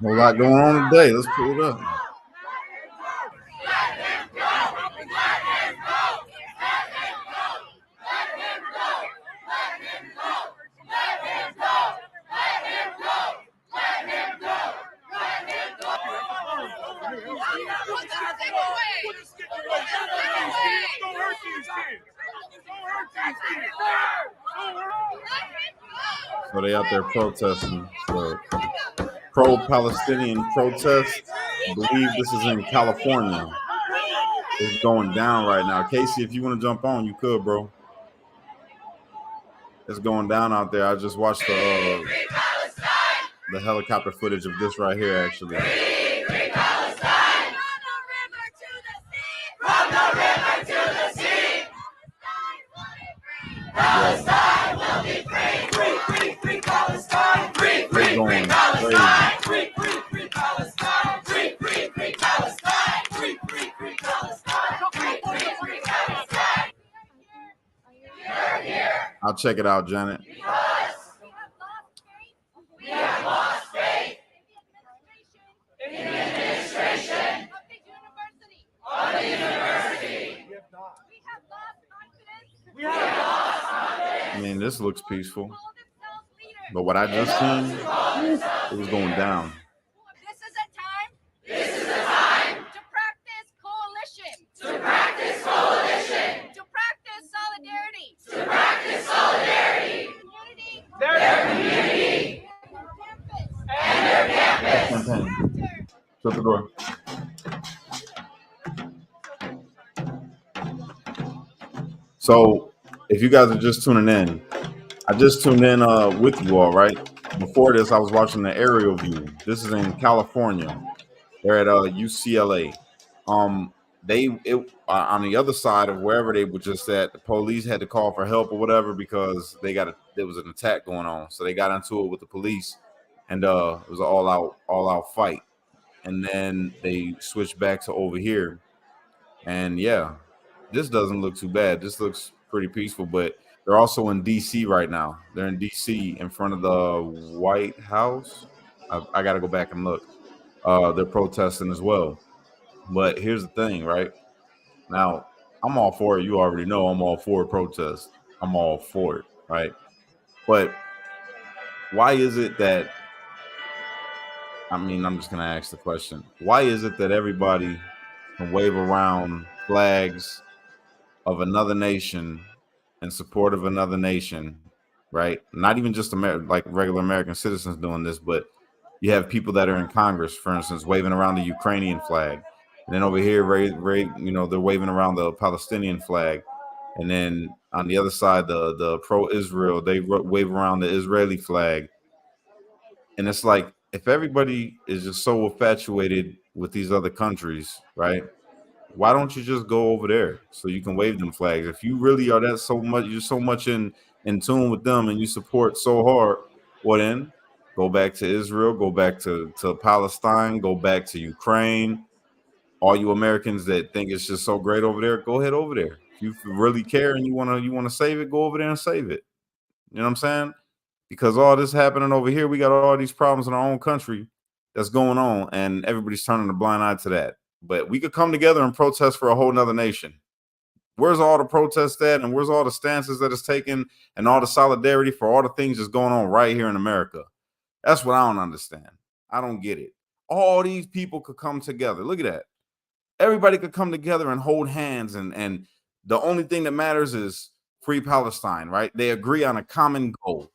A lot going on today. Let's pull it up. So they out there protesting the pro-Palestinian protest. I believe this is in California. It's going down right now. Casey, if you want to jump on, you could, bro. It's going down out there. I just watched the helicopter footage of this right here, actually. Palestine will be free. Free, free, free Palestine. Free, free, free Palestine. Free, free, free Palestine. Free, free, free Palestine. Free, free, free Palestine. Free, free, free Palestine. I'll check it out, Janet. Because we have lost faith in the administration of the university. We have lost confidence. I mean, this looks peaceful. But what I just seen, it was going down. This is a time to practice coalition, to practice coalition, to practice solidarity, to practice solidarity, community, their community, and their campus. Shut the door. So, if you guys are just tuning in, I just tuned in with you all, right? Before this, I was watching the aerial view. This is in California. They're at UCLA. On the other side of wherever they were just at, the police had to call for help or whatever because there was an attack going on. So they got into it with the police, and it was an all out fight. And then they switched back to over here, and yeah, this doesn't look too bad. This looks pretty peaceful, but they're also in DC right now. They're in DC in front of the White House. I got to go back and look. They're protesting as well. But here's the thing, right? Now, I'm all for it. You already know I'm all for protest. I'm all for it, right? But why is it that, I'm just going to ask the question. Why is it that everybody can wave around flags of another nation in support of another nation, right? Not even just like regular American citizens doing this, but you have people that are in Congress, for instance, waving around the Ukrainian flag. And then over here, they're waving around the Palestinian flag. And then on the other side, the pro-Israel, they wave around the Israeli flag. And it's like, if everybody is just so infatuated with these other countries, right? Why don't you just go over there so you can wave them flags? If you really are you're so much in tune with them and you support so hard, well then go back to Israel, go back to Palestine, go back to Ukraine. All you Americans that think it's just so great over there, go ahead over there. If you really care and you wanna save it, go over there and save it. You know what I'm saying? Because all this happening over here, we got all these problems in our own country that's going on, and everybody's turning a blind eye to that. But we could come together and protest for a whole nother nation. Where's all the protests at, and where's all the stances that it's taken, and all the solidarity for all the things that's going on right here in America? That's what I don't understand. I don't get it. All these people could come together. Look at that. Everybody could come together and hold hands, and the only thing that matters is free Palestine, right? They agree on a common goal,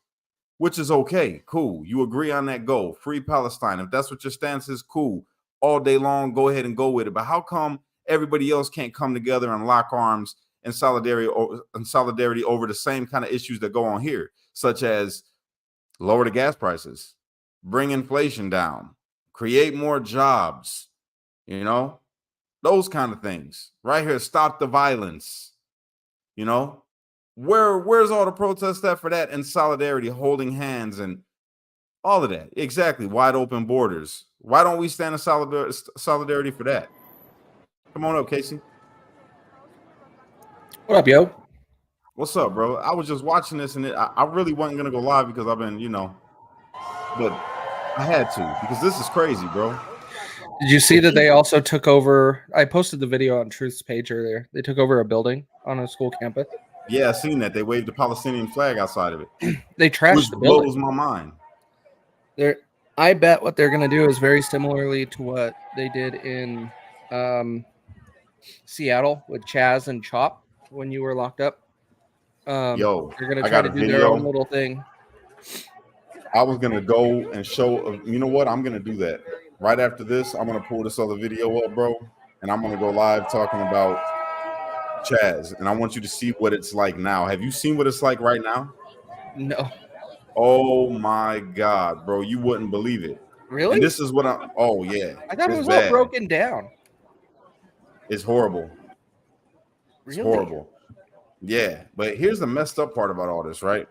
which is okay. Cool. You agree on that goal, free Palestine. If that's what your stance is, cool. All day long, go ahead and go with it. But how come everybody else can't come together and lock arms in solidarity over the same kind of issues that go on here, such as lower the gas prices, bring inflation down, create more jobs, those kind of things right here. Stop the violence. Where's all the protests at for that, and solidarity, holding hands and all of that? Exactly. Wide open borders. Why don't we stand in solidarity for that? Come on up, Casey. What up, yo? What's up, bro? I was just watching this, and I really wasn't gonna go live because I've been, but I had to because this is crazy, bro. Did you see that they also took over? I posted the video on Truth's page earlier. They took over a building on a school campus. Yeah, I seen that. They waved the Palestinian flag outside of it. They trashed Which the building. blows my mind. I bet what they're going to do is very similarly to what they did in Seattle with CHAZ and CHOP when you were locked up. Yo, they're going to I try got to a do their video. own little thing. I was gonna go and show. You know what? I'm gonna do that right after this. I'm gonna pull this other video up, bro, and I'm gonna go live talking about CHAZ, and I want you to see what it's like now. Have you seen what it's like right now? No. Oh my God, bro, you wouldn't believe it. Really? And this is what I'm. Oh yeah, I thought it it's was bad. all broken down. It's horrible. It's Really? horrible. Yeah, but here's the messed up part about all this, right?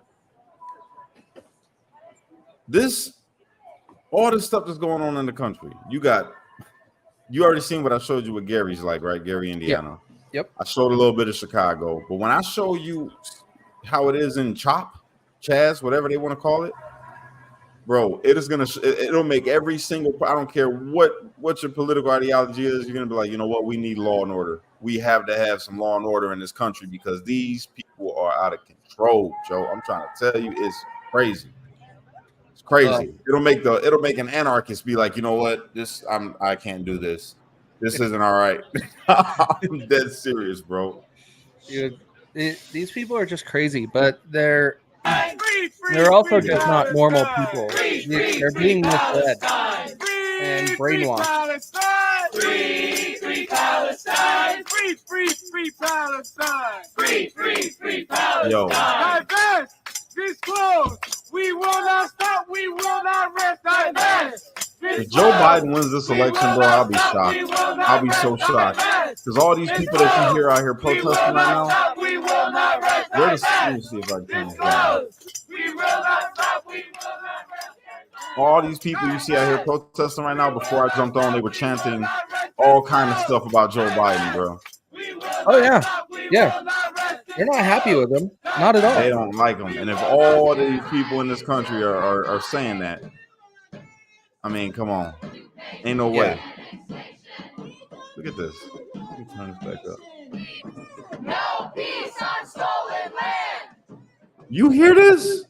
All this stuff that's going on in the country. You already seen what I showed you what Gary's like, right? Gary, Indiana. Yep. I showed a little bit of Chicago, but when I show you how it is in CHAZ, whatever they want to call it, bro, it'll make every single. I don't care what your political ideology is. You're gonna be like, you know what? We need law and order. We have to have some law and order in this country because these people are out of control, Joe. I'm trying to tell you, it's crazy. It's crazy. It'll make an anarchist be like, you know what? I can't do this. This isn't all right. I'm dead serious, bro. Dude, these people are just crazy, but they're also just not normal people. They're being misled and brainwashed. Free Palestine! Free Palestine! Free Palestine! Yo. Divest! Disclose! We will not stop! We will not rest! Divest! If Joe Biden wins this election, bro, I'll be shocked. I'll be so shocked. Because all these people that you hear out here protesting right now, let me see if I can turn this down. All these people you see out here protesting right now, before I jumped on, they were chanting all kind of stuff about Joe Biden, bro. Oh, yeah. Yeah. They're not happy with him. Not at all. They don't like him. And if all these people in this country are saying that, I mean, come on. Ain't no way. Look at this. Let me turn this back up. No peace on stolen land. You hear this?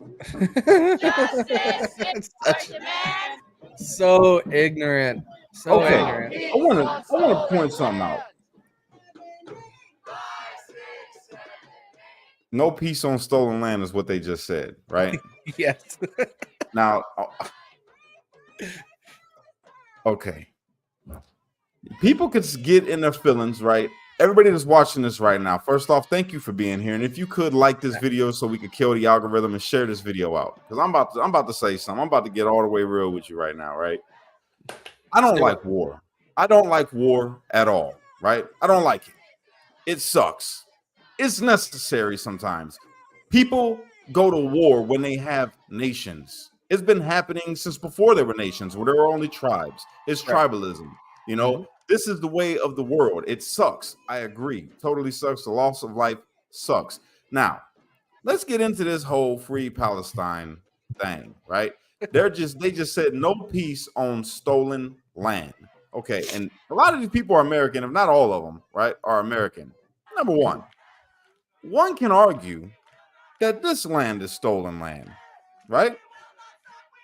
Justice is our demand. So ignorant. So ignorant. I want to point something out. No peace on stolen land is what they just said, right? Yes. Now, okay. People could get in their feelings, right? Everybody that's watching this right now, first off, thank you for being here. And if you could like this video so we could kill the algorithm and share this video out. Because I'm about to say something. I'm about to get all the way real with you right now, right? I don't like war. I don't like war at all, right? I don't like it. It sucks. It's necessary sometimes. People go to war when they have nations. It's been happening since before there were nations, where there were only tribes. It's tribalism. You know, this is the way of the world. It sucks. I agree. Totally sucks. The loss of life sucks. Now, let's get into this whole free Palestine thing, right? They just said no peace on stolen land. Okay, and a lot of these people are American, if not all of them, right, are American. Number one can argue that this land is stolen land, right?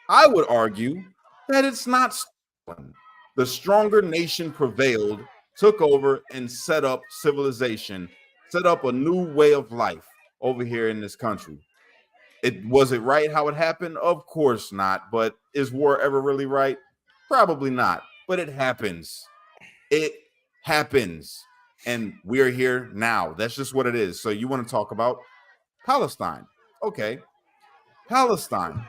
I would argue that it's not stolen. The stronger nation prevailed, took over, and set up civilization, set up a new way of life over here in this country. Was it right how it happened? Of course not. But is war ever really right? Probably not. But it happens. It happens. And we are here now. That's just what it is. So you want to talk about Palestine. Okay. Palestine.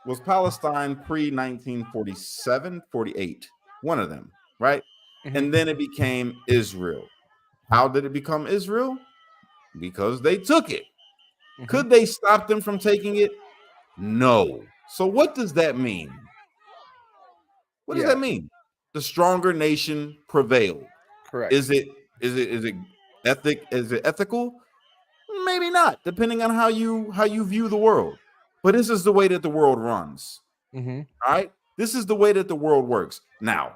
Was Palestine pre-1947, 48? One of them, right? And then it became Israel. How did it become Israel? Because they took it. Could they stop them from taking it? No. So what does that mean? What does that mean? The stronger nation prevailed. Correct. Is it ethical? Maybe not, depending on how you view the world. But this is the way that the world runs. All right. This is the way that the world works. Now,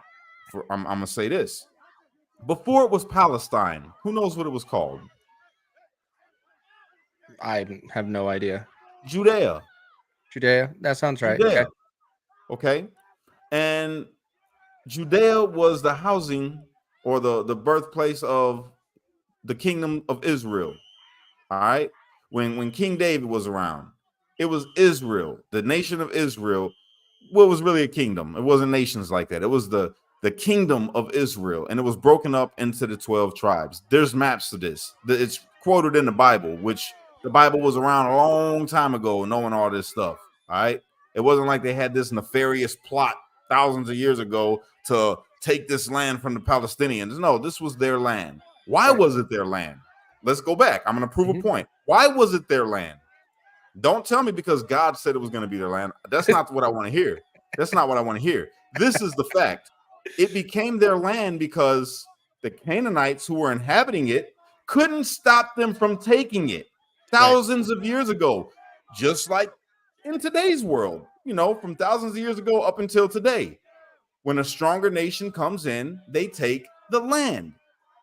I'm going to say this. Before it was Palestine, who knows what it was called? I have no idea. Judea. Judea. That sounds right. Judea. Okay. Okay. And Judea was the housing or the birthplace of the kingdom of Israel. All right. When King David was around, it was Israel, the nation of Israel. What was really a kingdom? It wasn't nations like that. It was the kingdom of Israel, and it was broken up into the 12 tribes. There's maps to this. It's quoted in the Bible, which the Bible was around a long time ago, knowing all this stuff. All right. It wasn't like they had this nefarious plot thousands of years ago to take this land from the Palestinians. No, this was their land. Why was it their land? Let's go back. I'm going to prove a point. Why was it their land? Don't tell me because God said it was going to be their land. That's not what I want to hear. That's not what I want to hear. This is the fact. It became their land because the Canaanites who were inhabiting it couldn't stop them from taking it thousands of years ago, just like in today's world, you know, from thousands of years ago up until today. When a stronger nation comes in, they take the land.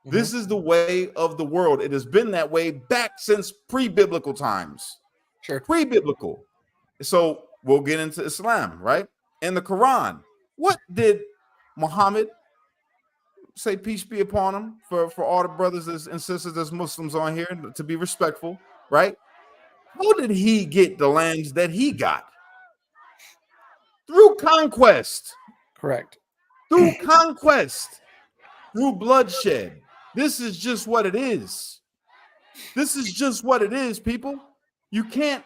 This is the way of the world. It has been that way back since pre-biblical times. Sure. Pre-biblical. So we'll get into Islam, right? In the Quran, what did Muhammad say, peace be upon him, for all the brothers and sisters as Muslims on here, to be respectful, right? How did he get the lands that he got? Through conquest. Correct. Through conquest. Through bloodshed. This is just what it is. This is just what it is, people. You can't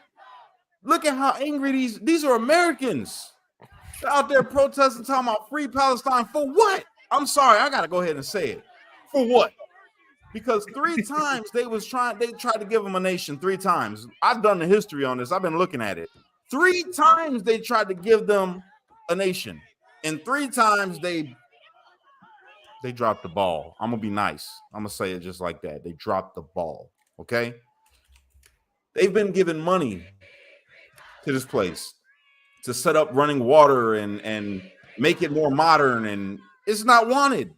look at how angry these are Americans. They're out there protesting, talking about free Palestine. For what? I'm sorry, I gotta go ahead and say it. For what? Because 3 times they tried to give them a nation 3 times. I've done the history on this. I've been looking at it. 3 times they tried to give them a nation, and 3 times they dropped the ball. I'm gonna be nice. I'm gonna say it just like that. They dropped the ball. Okay. They've been giving money to this place to set up running water and make it more modern, and it's not wanted.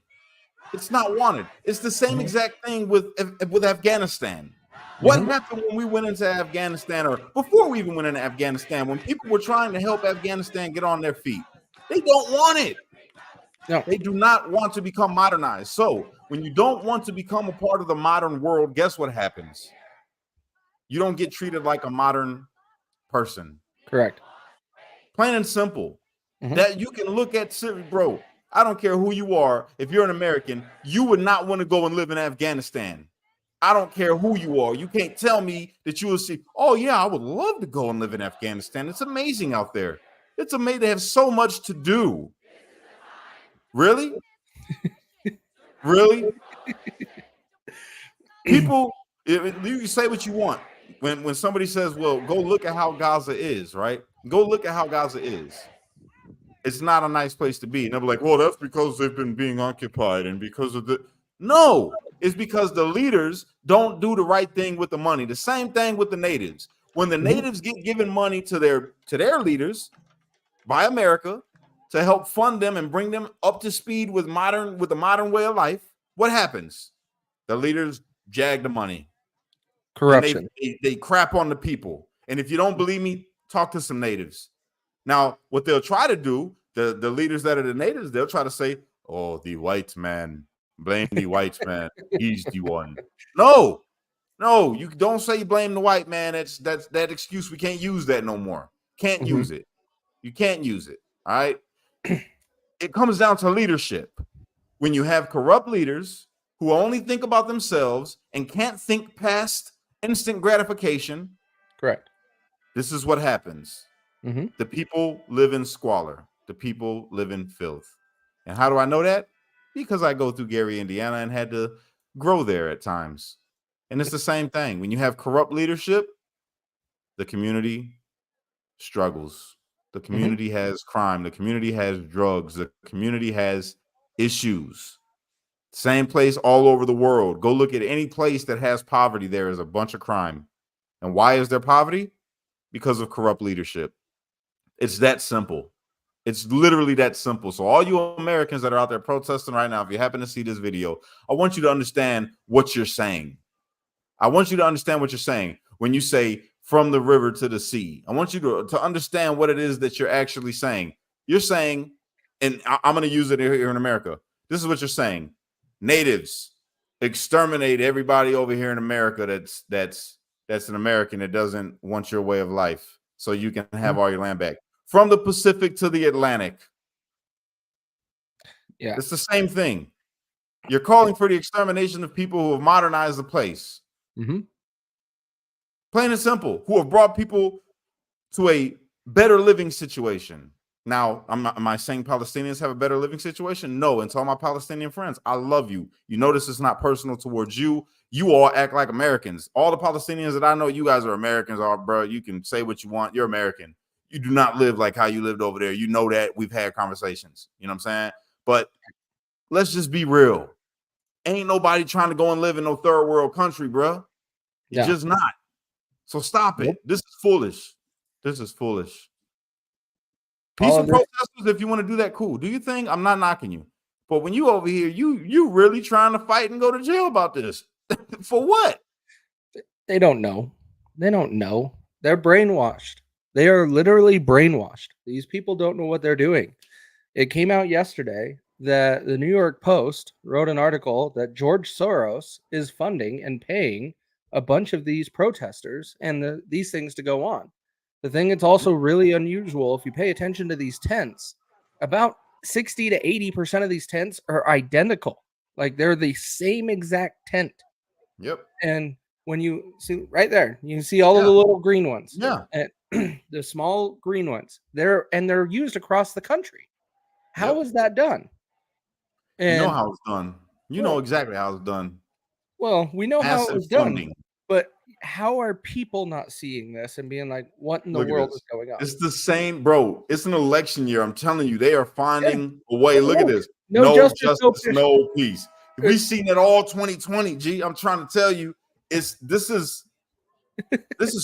It's not wanted. It's the same exact thing with Afghanistan. What happened when we went into Afghanistan, or before we even went into Afghanistan, when people were trying to help Afghanistan get on their feet? They don't want it. No, they do not want to become modernized. So when you don't want to become a part of the modern world, guess what happens? You don't get treated like a modern person. Correct. Plain and simple. That you can look at, bro. I don't care who you are. If you're an American, you would not want to go and live in Afghanistan. I don't care who you are. You can't tell me that you will see, oh yeah, I would love to go and live in Afghanistan. It's amazing out there. It's amazing. They have so much to do. Really? Really? People, you say what you want. When somebody says, well, go look at how Gaza is, right? Go look at how Gaza is. It's not a nice place to be. And they'll be like, well, that's because they've been being occupied and because of the... No, it's because the leaders don't do the right thing with the money. The same thing with the natives. When the natives get given money to their leaders by America to help fund them and bring them up to speed with the modern way of life, what happens? The leaders jag the money. Corruption. They crap on the people. And if you don't believe me, talk to some natives. Now, what they'll try to do, the leaders that are the natives, they'll try to say, oh, the white man, blame the white man. He's the one. No, you don't say blame the white man. That's that excuse. We can't use that no more. Can't use it. You can't use it. All right. It comes down to leadership. When you have corrupt leaders who only think about themselves and can't think past instant gratification. Correct. This is what happens. The people live in squalor. The people live in filth. And how do I know that? Because I go through Gary, Indiana, and had to grow there at times. And it's the same thing. When you have corrupt leadership, the community struggles. The community has crime. The community has drugs. The community has issues. Same place all over the world. Go look at any place that has poverty. There is a bunch of crime. And why is there poverty? Because of corrupt leadership. It's that simple. It's literally that simple. So all you Americans that are out there protesting right now, if you happen to see this video, I want you to understand what you're saying. I want you to understand what you're saying when you say from the river to the sea. I want you to understand what it is that you're actually saying. You're saying, and I'm going to use it here in America. This is what you're saying. Natives, exterminate everybody over here in America that's an American that doesn't want your way of life so you can have all your land back. From the Pacific to the Atlantic. Yeah. It's the same thing. You're calling for the extermination of people who have modernized the place. Mm-hmm. Plain and simple, who have brought people to a better living situation. Now, am I saying Palestinians have a better living situation? No. And to all my Palestinian friends, I love you. You notice it's not personal towards you. You all act like Americans. All the Palestinians that I know, you guys are Americans, bro. You can say what you want. You're American. You do not live like how you lived over there. You know that. We've had conversations. You know what I'm saying? But let's just be real. Ain't nobody trying to go and live in no third world country, bro. You're just not. So stop it. Nope. This is foolish. This is foolish. Peaceful protesters, if you want to do that, cool. Do your thing. I'm not knocking you. But when you over here, you really trying to fight and go to jail about this. For what? They don't know. They don't know. They're brainwashed. They are literally brainwashed. These people don't know what they're doing. It came out yesterday that the New York Post wrote an article that George Soros is funding and paying a bunch of these protesters and these things to go on. The thing that's also really unusual, if you pay attention to these tents, about 60 to 80% of these tents are identical. Like they're the same exact tent. Yep. And when you see right there, you can see all of the little green ones. Yeah. And the small green ones. They're used across the country. How is that done? And, you know how it's done. You know exactly how it's done. Well, we know how it was funding. done, but how are people not seeing this and being like, what in the world is going on? It's the same, bro. It's an election year. I'm telling you, they are finding a way. Look at this. No justice, no peace. We've seen it all 2020, G. I'm trying to tell you, this is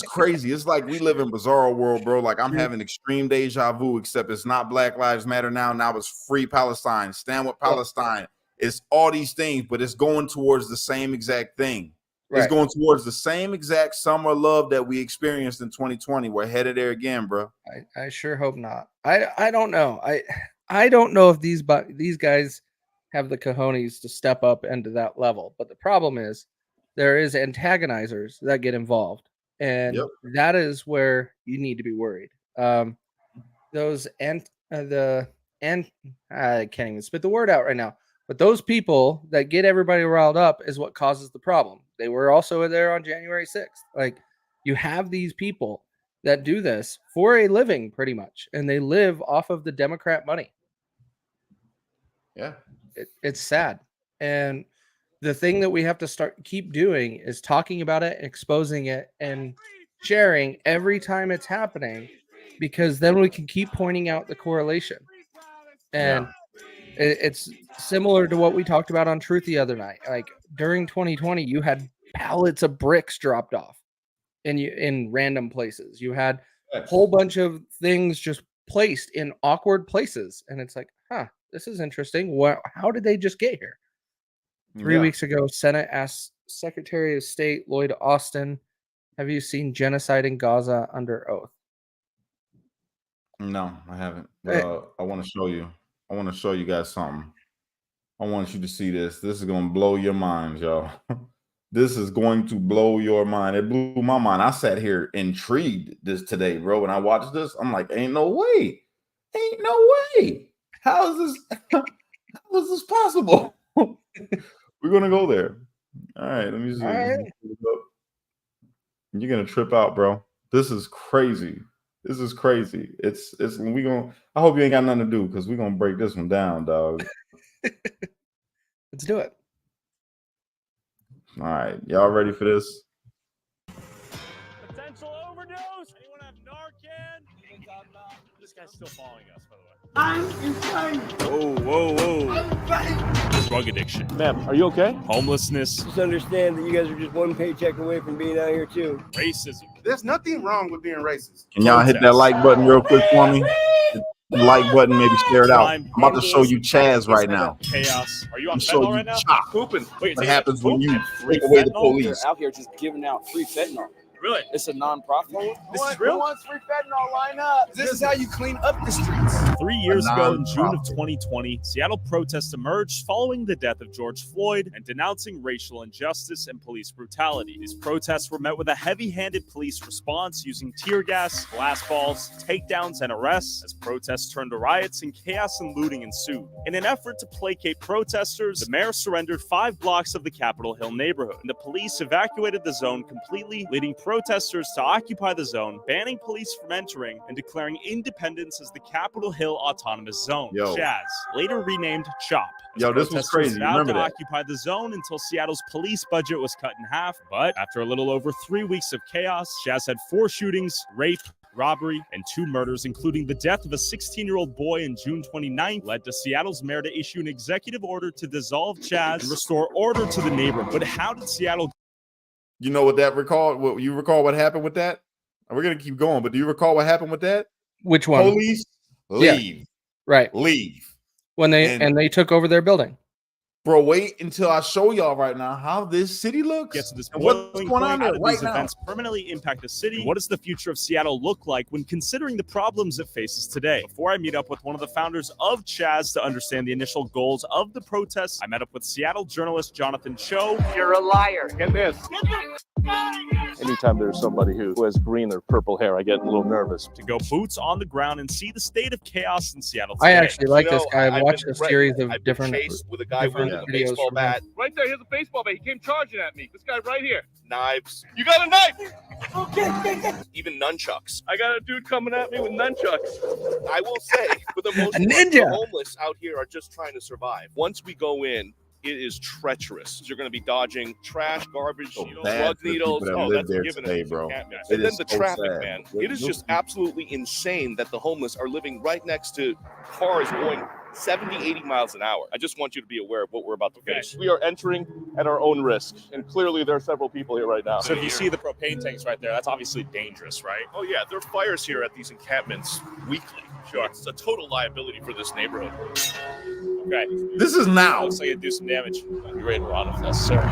crazy. It's like we live in bizarro world, bro. Like I'm having extreme deja vu, except it's not Black Lives Matter now. Now it's free Palestine, stand with Palestine. It's all these things, but it's going towards the same exact thing. Right. It's going towards the same exact summer love that we experienced in 2020. We're headed there again, bro. I sure hope not. I don't know. I don't know if these guys have the cojones to step up into that level. But the problem is there is antagonizers that get involved. And that is where you need to be worried. I can't even spit the word out right now. But those people that get everybody riled up is what causes the problem. They were also there on January 6th. Like you have these people that do this for a living pretty much, and they live off of the Democrat money. Yeah. It's sad. And the thing that we have to keep doing is talking about it, exposing it, and sharing every time it's happening, because then we can keep pointing out the correlation. And it's similar to what we talked about on Truth the other night. Like during 2020, you had pallets of bricks dropped off in random places. You had a whole bunch of things just placed in awkward places. And it's like, this is interesting. How did they just get here? 3 weeks ago, Senate asked Secretary of State Lloyd Austin, have you seen genocide in Gaza under oath? No, I haven't. But, I want to show you. I want to show you guys something. I want you to see this. This is going to blow your minds, y'all. This is going to blow your mind. It blew my mind. I sat here intrigued today, bro. When I watched this, I'm like, ain't no way. Ain't no way. How is this possible? We're going to go there. All right, let me see. Right. You're going to trip out, bro. This is crazy. This is crazy. I hope you ain't got nothing to do, because we're gonna break this one down, dog. Let's do it. All right, y'all ready for this? Potential overdose. Anyone have Narcan? This guy's still following us, by the way. I'm insane. Whoa. Drug addiction. Ma'am, are you okay? Homelessness. Just understand that you guys are just one paycheck away from being out here too. Racism. There's nothing wrong with being racist. Can y'all hit that like button real quick for me? like button, maybe share it out. Crime, I'm about to show you vandalism, CHAZ right now. Chaos. Are you on I'm showing fentanyl you right now? CHOP. Pooping. Wait, What happens when you free take away the fentanyl? police? They're out here just giving out free fentanyl. Really? It's a non-profit. This is real? Who wants free fentanyl? Line up. This is how you clean up the streets. 3 years ago, in June of non-profit. 2020, Seattle protests emerged following the death of George Floyd and denouncing racial injustice and police brutality. These protests were met with a heavy-handed police response using tear gas, glass balls, takedowns, and arrests as protests turned to riots and chaos and looting ensued. In an effort to placate protesters, the mayor surrendered 5 blocks of the Capitol Hill neighborhood, and the police evacuated the zone completely, leading protesters to occupy the zone, banning police from entering, and declaring independence as the Capitol Hill Autonomous Zone, Yo. CHAZ, later renamed CHOP. As Yo, this was protesters crazy. vowed Remember to that. occupy the zone until Seattle's police budget was cut in half. But after a little over 3 weeks of chaos, CHAZ had 4 shootings, rape, robbery, and 2 murders, including the death of a 16-year-old boy in June 29th, led to Seattle's mayor to issue an executive order to dissolve CHAZ and restore order to the neighborhood. But how did Seattle You know what that recall? What you recall? What happened with that? We're gonna keep going, but do you recall what happened with that? Which one? Police leave, Right. leave, When they took over their building. bro. Wait until I show y'all right now how this city looks. get to this and what's boiling going point? on How there did right these now? events permanently impact the city? What does the future of Seattle look like when considering the problems it faces today? Before I meet up with one of the founders of CHAZ to understand the initial goals of the protests, I met up with Seattle journalist Jonathan Cho. You're a liar. Get this. Anytime there's somebody who has green or purple hair, I get a little nervous. To go boots on the ground and see the state of chaos in Seattle I today. actually like this guy. I've watched a series of I've been different chased with a guy different with a videos baseball from him. bat, Right there, here's a baseball bat. He came charging at me. This guy right here. knives, You got a knife? even nunchucks. I got a dude coming at me with nunchucks. I will say, for the most A part, ninja. the homeless out here are just trying to survive. Once we go in, it is treacherous. You're going to be dodging trash, garbage, So needles, bad drug for the needles. people that Oh, live that's there a given. today, bro. And It then is the so traffic, sad. man. It It is looks- just absolutely insane that the homeless are living right next to cars going 70, 80 miles an hour. I just want you to be aware of what we're about to face. We are entering at our own risk, and clearly there are several people here right now. So if you see the propane tanks right there, that's obviously dangerous, right? Oh yeah, there are fires here at these encampments weekly. Sure, it's a total liability for this neighborhood. Okay. This is now. Looks like it'd do some damage. Be ready to run if necessary.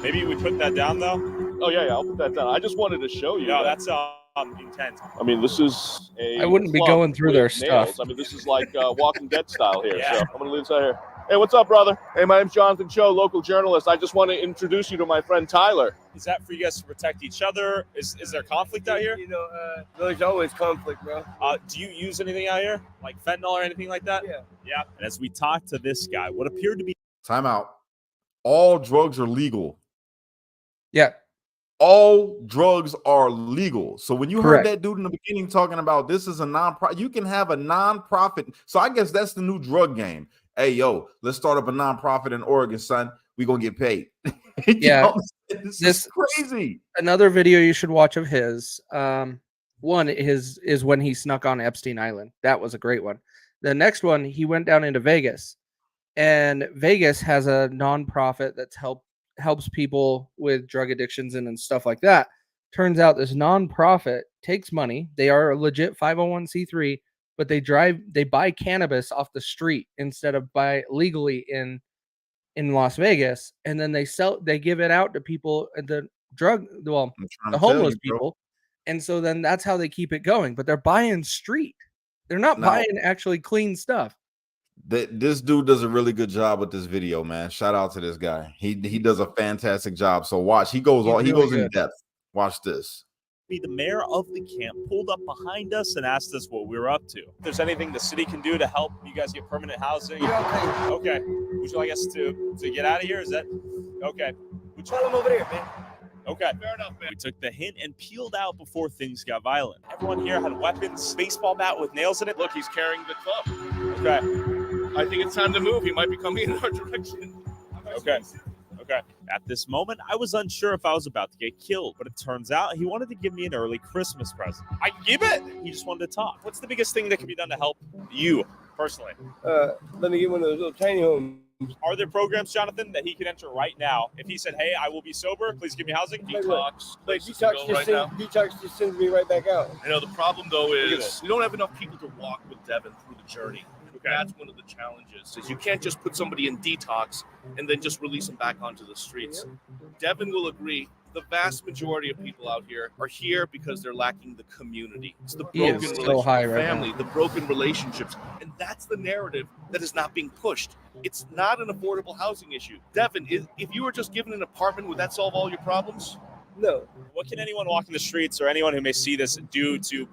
Maybe we put that down though. Oh yeah, I'll put that down. I just wanted to show you. No, that. that's intent. I mean, this is a. I wouldn't be club going through their with nails. stuff. I mean, this is like Walking Dead style here. Yeah. So I'm gonna leave this out here. Hey, what's up, brother? Hey, my name's Jonathan Cho, local journalist. I just want to introduce you to my friend Tyler. Is that for you guys to protect each other? Is there conflict out here? You know, there's always conflict, bro. Do you use anything out here, like fentanyl or anything like that? Yeah. Yeah. And as we talk to this guy, what appeared to be Time out. All drugs are legal. Yeah. All drugs are legal. So when you Correct. heard that dude in the beginning talking about this is a non-profit, you can have a non-profit. So I guess that's the new drug game. Hey, yo, let's start up a non-profit in Oregon, son. We're gonna get paid. You Yeah. know what I'm saying? This This- is crazy. Another video you should watch of his. One is when he snuck on Epstein Island. That was a great one. The next one, he went down into Vegas, and Vegas has a nonprofit that's helps people with drug addictions and stuff like that. Turns out this nonprofit takes money. They are a legit 501c3, but they buy cannabis off the street instead of buy legally in Las Vegas, and then they give it out to people at the the homeless people. And so then that's how they keep it going. But they're buying street. They're not Now- buying actually clean stuff. This dude does a really good job with this video, man. Shout out to this guy. He does a fantastic job. So watch. He goes He's he really goes in good. depth. Watch this. the mayor of the camp pulled up behind us and asked us what we were up to. If there's anything the city can do to help you guys get permanent housing. Okay. Would you like us to get out of here? Is that okay? Would you Tell him over there, man. Okay. Fair enough, man. We took the hint and peeled out before things got violent. Everyone here had weapons, baseball bat with nails in it. Look, he's carrying the club. Okay. I think it's time to move. He might be coming in our direction. Okay. Okay. At this moment, I was unsure if I was about to get killed, but it turns out he wanted to give me an early Christmas present. I give it. He just wanted to talk. What's the biggest thing that can be done to help you personally? Let me get one of those little tiny homes. Are there programs, Jonathan, that he could enter right now? If he said, "Hey, I will be sober. Please give me housing." Detox. Like places to go right now. detox just sends me right back out. I know the problem though Look at is this. we don't have enough people to walk with Devin through the journey. Okay. That's one of the challenges. Is you can't just put somebody in detox and then just release them back onto the streets. Devin will agree. The vast majority of people out here are here because they're lacking the community. It's the He is broken so relationship, high right family, the broken relationships, and that's the narrative that is not being pushed. It's not an affordable housing issue. Devin, if you were just given an apartment, would that solve all your problems? No. What can anyone walking the streets or anyone who may see this do to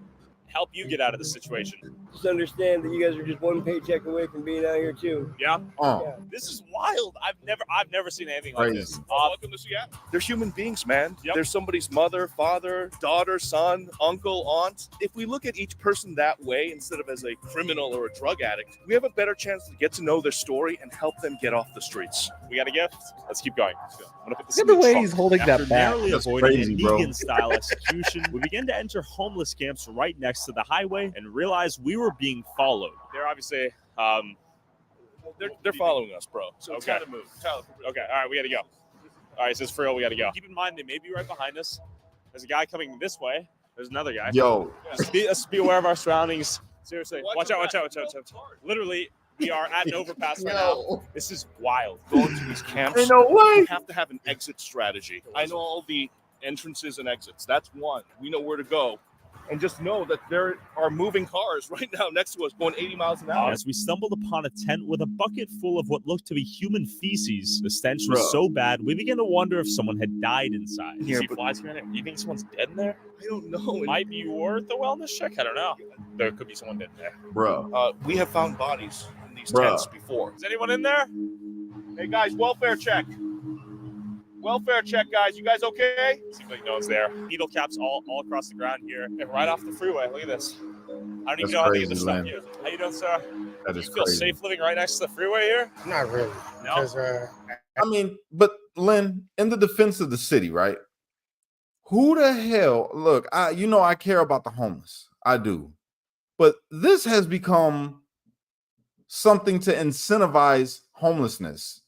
help you get out of the situation? Just understand that you guys are just one paycheck away from being out here too. Yeah. Yeah. This is wild. I've never seen anything like this. Crazy. Welcome to Seattle. They're human beings, man. Yep. They're somebody's mother, father, daughter, son, uncle, aunt. If we look at each person that way instead of as a criminal or a drug addict, we have a better chance to get to know their story and help them get off the streets. We got a gift. Let's keep going. I'm gonna put this Look in at the way trunk. he's holding After that back. narrowly That's avoiding crazy, a bro. Negan-style execution, we began to enter homeless camps right next to the highway and realized we were being followed. They're obviously, They're following us, bro. So it's Okay. gotta move. Tyler, for real. okay, all right, we gotta go. All right, so it's for real, we gotta go. Keep in mind, they may be right behind us. There's a guy coming this way. There's another guy. Yo, Let's be aware of our surroundings. Seriously, watch your out. back. Literally, we are at an overpass right now. This is wild. Going to these camps, ain't no way. we have to have an exit strategy. I know all the entrances and exits. That's one. We know where to go. And just know that there are moving cars right now next to us going 80 miles an hour. As we stumbled upon a tent with a bucket full of what looked to be human feces, the stench was Bruh. so bad, we began to wonder if someone had died inside. Yeah, You see but- flies here in there? You think someone's dead in there? I don't know. It might be worth a wellness check. I don't know. There could be someone dead in there. bro. We have found bodies in these Bruh. tents before. Is anyone in there? Hey guys, welfare check. Welfare check, guys. You guys okay? Seems like no one's there. Needle caps all across the ground here, and right off the freeway. Look at this. I don't even That's know how to get this crazy, stuff man. here. How you doing, sir? That Do is you feel crazy. safe living right next to the freeway here? Not really, No. because I mean, but Lynn, in the defense of the city, right? Who the hell? Look, I care about the homeless. I do. But this has become something to incentivize homelessness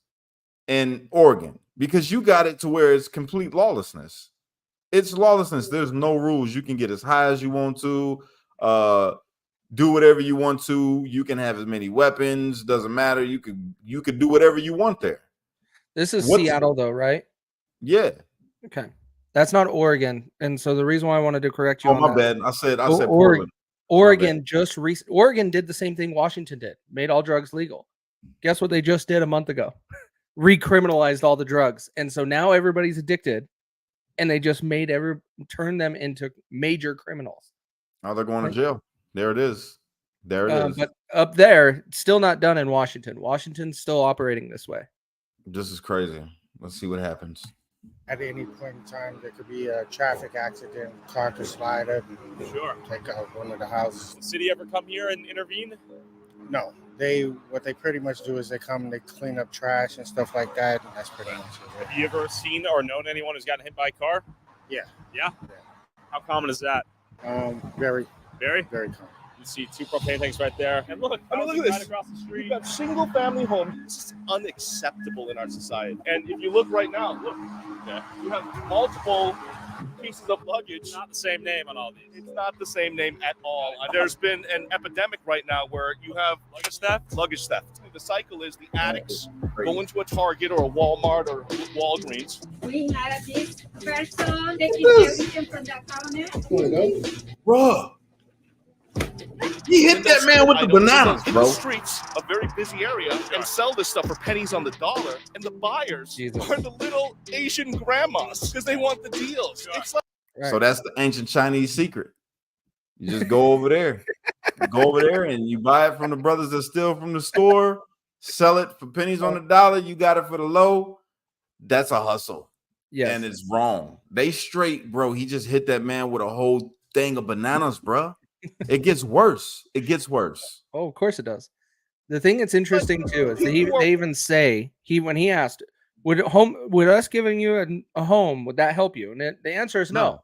in Oregon because you got it to where it's complete lawlessness. It's lawlessness. There's no rules. You can get as high as you want to, do whatever you want to. You can have as many weapons. Doesn't matter. You could do whatever you want there. This is What's- Seattle, though, right? Yeah. Okay, that's not Oregon, and so the reason why I wanted to correct you. Oh, on my that, bad. I said Oregon. Portland. Oregon just Oregon did the same thing Washington did, made all drugs legal. Guess what they just did a month ago? Recriminalized all the drugs, and so now everybody's addicted, and they just turn them into major criminals. Oh, they're going to jail. There it is. There it is. But up there, it's still not done in Washington. Washington's still operating this way. This is crazy. Let's see what happens. at any point in time there could be a traffic accident, car could slide up and Sure. take out one of the houses. Does the city ever come here and intervene? No, what they pretty much do is they come and they clean up trash and stuff like that, and that's pretty much it. Have you ever seen or known anyone who's gotten hit by a car? Yeah. Yeah? How common is that? Very, Very? very common. You see two propane tanks right there. And look, I mean, look housing at right this. across the We've street. got single family homes. This is unacceptable in our society. And if you look right now, look, you have multiple pieces of luggage. It's not the same name on all these. It's not the same name at all. There's been an epidemic right now where you have Luggage theft? luggage theft. The cycle is the addicts go into a Target or a Walmart or Walgreens. We had this person taking everything from the counter. Bruh. He hit that man with the bananas, in bro. the streets, a very busy area, and sell this stuff for pennies on the dollar. And the buyers Jesus. are the little Asian grandmas because they want the deals. It's like So that's the ancient Chinese secret. You just go over there. Go over there and you buy it from the brothers that steal from the store, sell it for pennies on the dollar. You got it for the low. That's a hustle. Yes. And it's wrong. They straight, bro. He just hit that man with a whole thing of bananas, bro. It gets worse. It gets worse. Oh, of course it does. The thing that's interesting too is that they even say when he asked, would us giving you a home, would that help you? And the answer is no. No.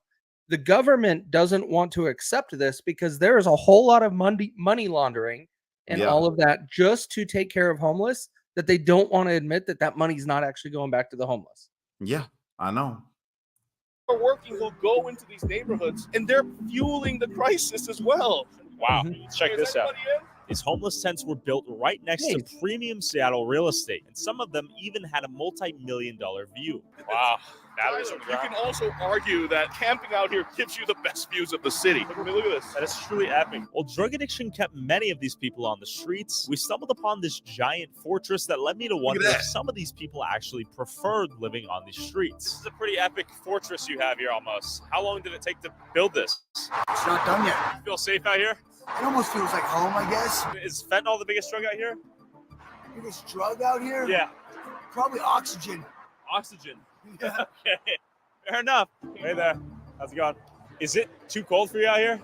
The government doesn't want to accept this because there is a whole lot of money laundering and Yeah. all of that just to take care of homeless. that they don't want to admit that money's not actually going back to the homeless. Yeah, I know. Are working who go into these neighborhoods and they're fueling the crisis as well. Wow. Mm-hmm. Check this out. These homeless tents were built right next to premium Seattle real estate, and some of them even had a multi-million-dollar view. Wow. Tyler, you can also argue that camping out here gives you the best views of the city. Look at this. That is truly epic. While drug addiction kept many of these people on the streets, we stumbled upon this giant fortress that led me to wonder if some of these people actually preferred living on the streets. This is a pretty epic fortress you have here almost. How long did it take to build this? It's not done yet. You feel safe out here? It almost feels like home, I guess. Is fentanyl the biggest drug out here? Biggest drug out here? Yeah. Probably oxygen. Oxygen. Yeah. Okay. Fair enough. Hey there. How's it going? Is it too cold for you out here?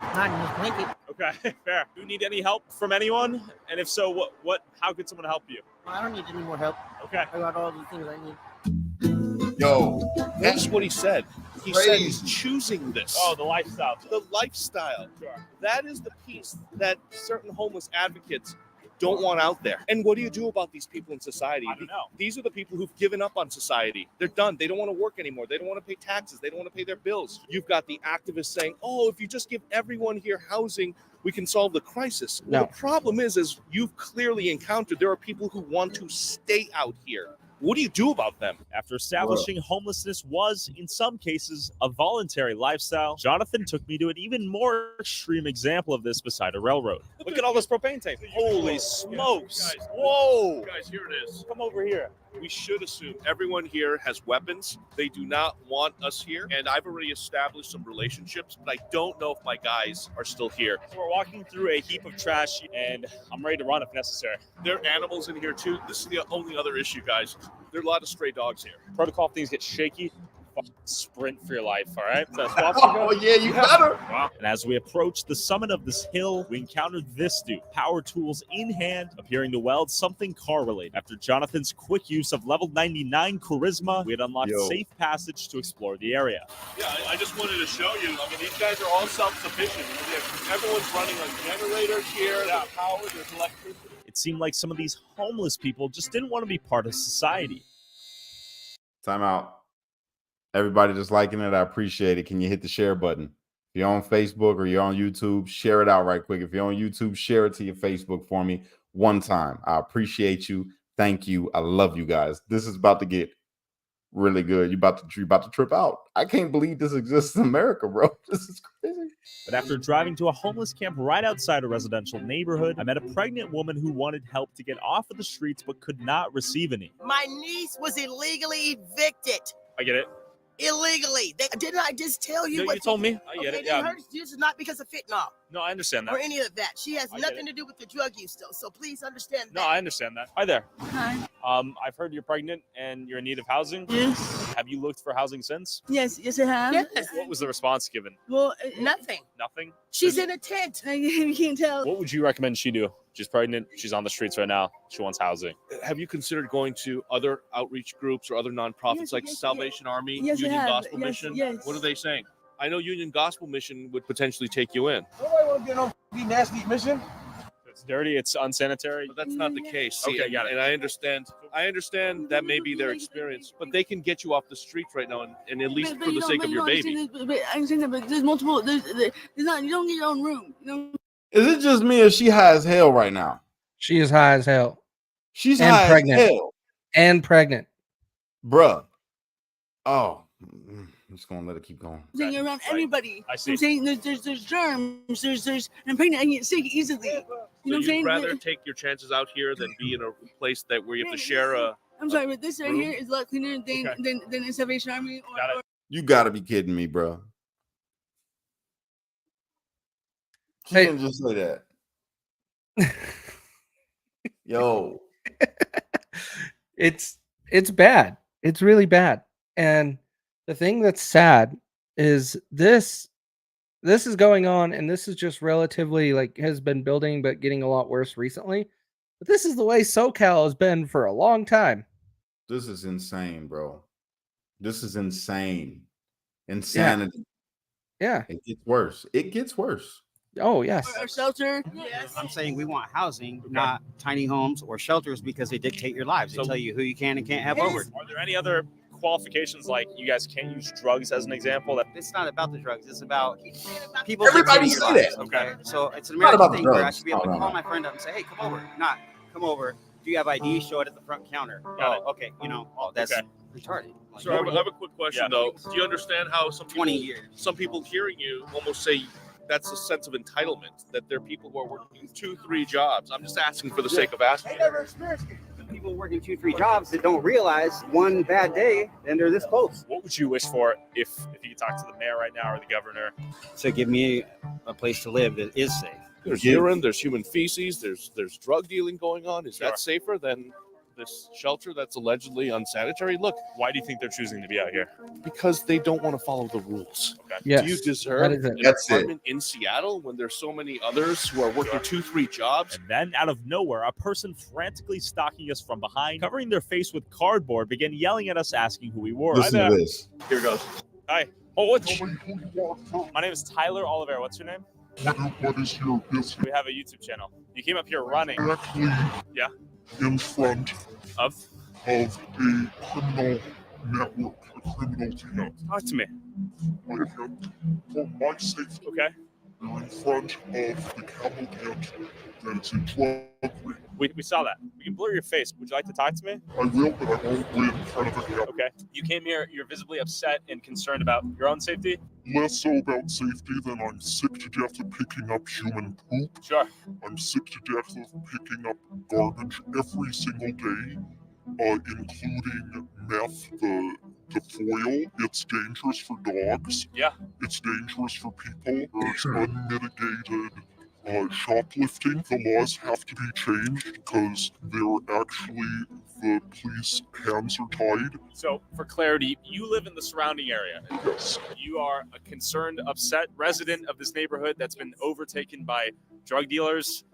Not in this blanket. Okay, fair. Do you need any help from anyone? And if so, how could someone help you? I don't need any more help. Okay. I got all the things I need. Yo, Notice what he said. He said he's choosing this. Oh, the lifestyle. The lifestyle. Sure. That is the piece that certain homeless advocates don't want out there. And what do you do about these people in society? I don't know. These are the people who've given up on society. They're done. They don't want to work anymore. They don't want to pay taxes. They don't want to pay their bills. You've got the activists saying, oh, if you just give everyone here housing, we can solve the crisis. Well, No. the problem is you've clearly encountered there are people who want to stay out here. What do you do about them? After establishing homelessness was, in some cases, a voluntary lifestyle, Jonathan took me to an even more extreme example of this beside a railroad. Look at all this propane tank. Holy smokes. Guys, Whoa. Guys, here it is. Come over here. We should assume everyone here has weapons. They do not want us here. And I've already established some relationships, but I don't know if my guys are still here. So we're walking through a heap of trash, and I'm ready to run if necessary. There are animals in here too. This is the only other issue, guys. There are a lot of stray dogs here. Protocol, if things get shaky, sprint for your life, all right? So oh yeah, you better. Wow. And as we approached the summit of this hill, we encountered this dude, power tools in hand, appearing to weld something car-related. After Jonathan's quick use of level 99 charisma, we had unlocked safe passage to explore the area. Yeah, I just wanted to show you. I mean, these guys are all self-sufficient. Everyone's running on generators here. There's power, there's electricity. It seemed like some of these homeless people just didn't want to be part of society. Time out. Everybody just liking it, I appreciate it. Can you hit the share button? If you're on Facebook or you're on YouTube, share it out right quick. If you're on YouTube, share it to your Facebook for me one time. I appreciate you. Thank you. I love you guys. This is about to get really good. You're about to trip out. I can't believe this exists in America, bro. This is crazy. But after driving to a homeless camp right outside a residential neighborhood, I met a pregnant woman who wanted help to get off of the streets but could not receive any. My niece was illegally evicted. I get it. Illegally. Didn't I just tell you? No, you told me. I get it. Yeah. This is not because of fentanyl No, I understand or that. any of that. She has I get nothing to do with the drug use, though. So please understand that. No, I understand that. Hi there. Hi. I've heard you're pregnant and you're in need of housing. Yes. Have you looked for housing since? Yes, I have. Yes. What was the response given? Well, Nothing. Nothing? She's in a tent. you can't tell. What would you recommend she do? She's pregnant. She's on the streets right now. She wants housing. Have you considered going to other outreach groups or other nonprofits Yes, like yes, Salvation Army, Yes, I Union have. Gospel Yes, Mission? yes. What are they saying? I know Union Gospel Mission would potentially take you in. Nobody want to be on no nasty mission. It's dirty. It's unsanitary. But that's not the case. Okay, See, got it. And I understand that may be their experience, but they can get you off the streets right now, and at least for the sake of your baby. I understand that, but there's multiple. There's not. You don't get your own room. You know. Is it just me or she high as hell right now? She is high as hell. She's And high pregnant. as hell. And pregnant. Bruh. Oh, I'm just gonna let it keep going. Saying you're around everybody. I see. I'm saying there's germs. There's I'm pregnant. I can get sick easily. You know what I'm So saying? you'd rather take your chances out here than be in a place where you have to share a. I'm sorry, but this right room? here is a lot cleaner than Okay. than the Salvation Army. Got it. You gotta be kidding me, bro. She Hey. didn't just say that. Yo. It's bad. It's really bad. And the thing that's sad is this is going on, and this is just relatively has been building but getting a lot worse recently. But this is the way SoCal has been for a long time. This is insane, bro. This is insane. Insanity. Yeah. It gets worse. It gets worse. Oh, yes. Or a shelter. I'm saying we want housing, not tiny homes or shelters, because they dictate your lives. They tell you who you can and can't have over. Are there any other qualifications, like you guys can't use drugs as an example? That It's not about the drugs. It's about people. Everybody dictating say your lives, that. Okay. So it's an Not American about the thing where I drugs. should be able to No. call my friend up and say, "Hey, come over." Not come over. Do you have ID? Show it at the front counter. Got it. Okay. That's retarded. Like, So I have a quick question though. Do you understand how some people, 20 years. some people hearing you almost say that's a sense of entitlement, that there are people who are working 2-3 jobs? I'm just asking for the sake of asking. People working 2-3 jobs that don't realize one bad day and they're this close. What would you wish for if you could talk to the mayor right now or the governor? So give me a place to live that is safe. There's urine, there's human feces, there's drug dealing going on. Is that safer than this shelter that's allegedly unsanitary? Look, Why do you think they're choosing to be out here? because they don't want to follow the rules. Yes, Do you that deserve is it. an That's it. apartment in Seattle when there's so many others who are working 2-3 jobs? And then, out of nowhere, a person frantically stalking us from behind, covering their face with cardboard, began yelling at us, asking who we were. Listen Hi to there. this. Here goes. Hi. Oh, what's my name is Tyler Oliver. What's your name? What is your business? We have a YouTube channel. You came up here running. Directly Yeah. in front Of? of a criminal network, a criminal team. Talk to me. I can, for my safety, Okay. you're in front of the camel tent that is a drug ring. We saw that. We can blur your face. Would you like to talk to me? I will, but I won't win in front of a camel. Okay. You came here, you're visibly upset and concerned about your own safety? Less so about safety than I'm sick to death of picking up human poop. Sure. I'm sick to death of picking up garbage every single day, including meth, the foil. It's dangerous for dogs. Yeah. It's dangerous for people. There's unmitigated shoplifting. The laws have to be changed because they're actually, the police hands are tied. So, for clarity, you live in the surrounding area. Yes. You are a concerned, upset resident of this neighborhood that's been overtaken by drug dealers,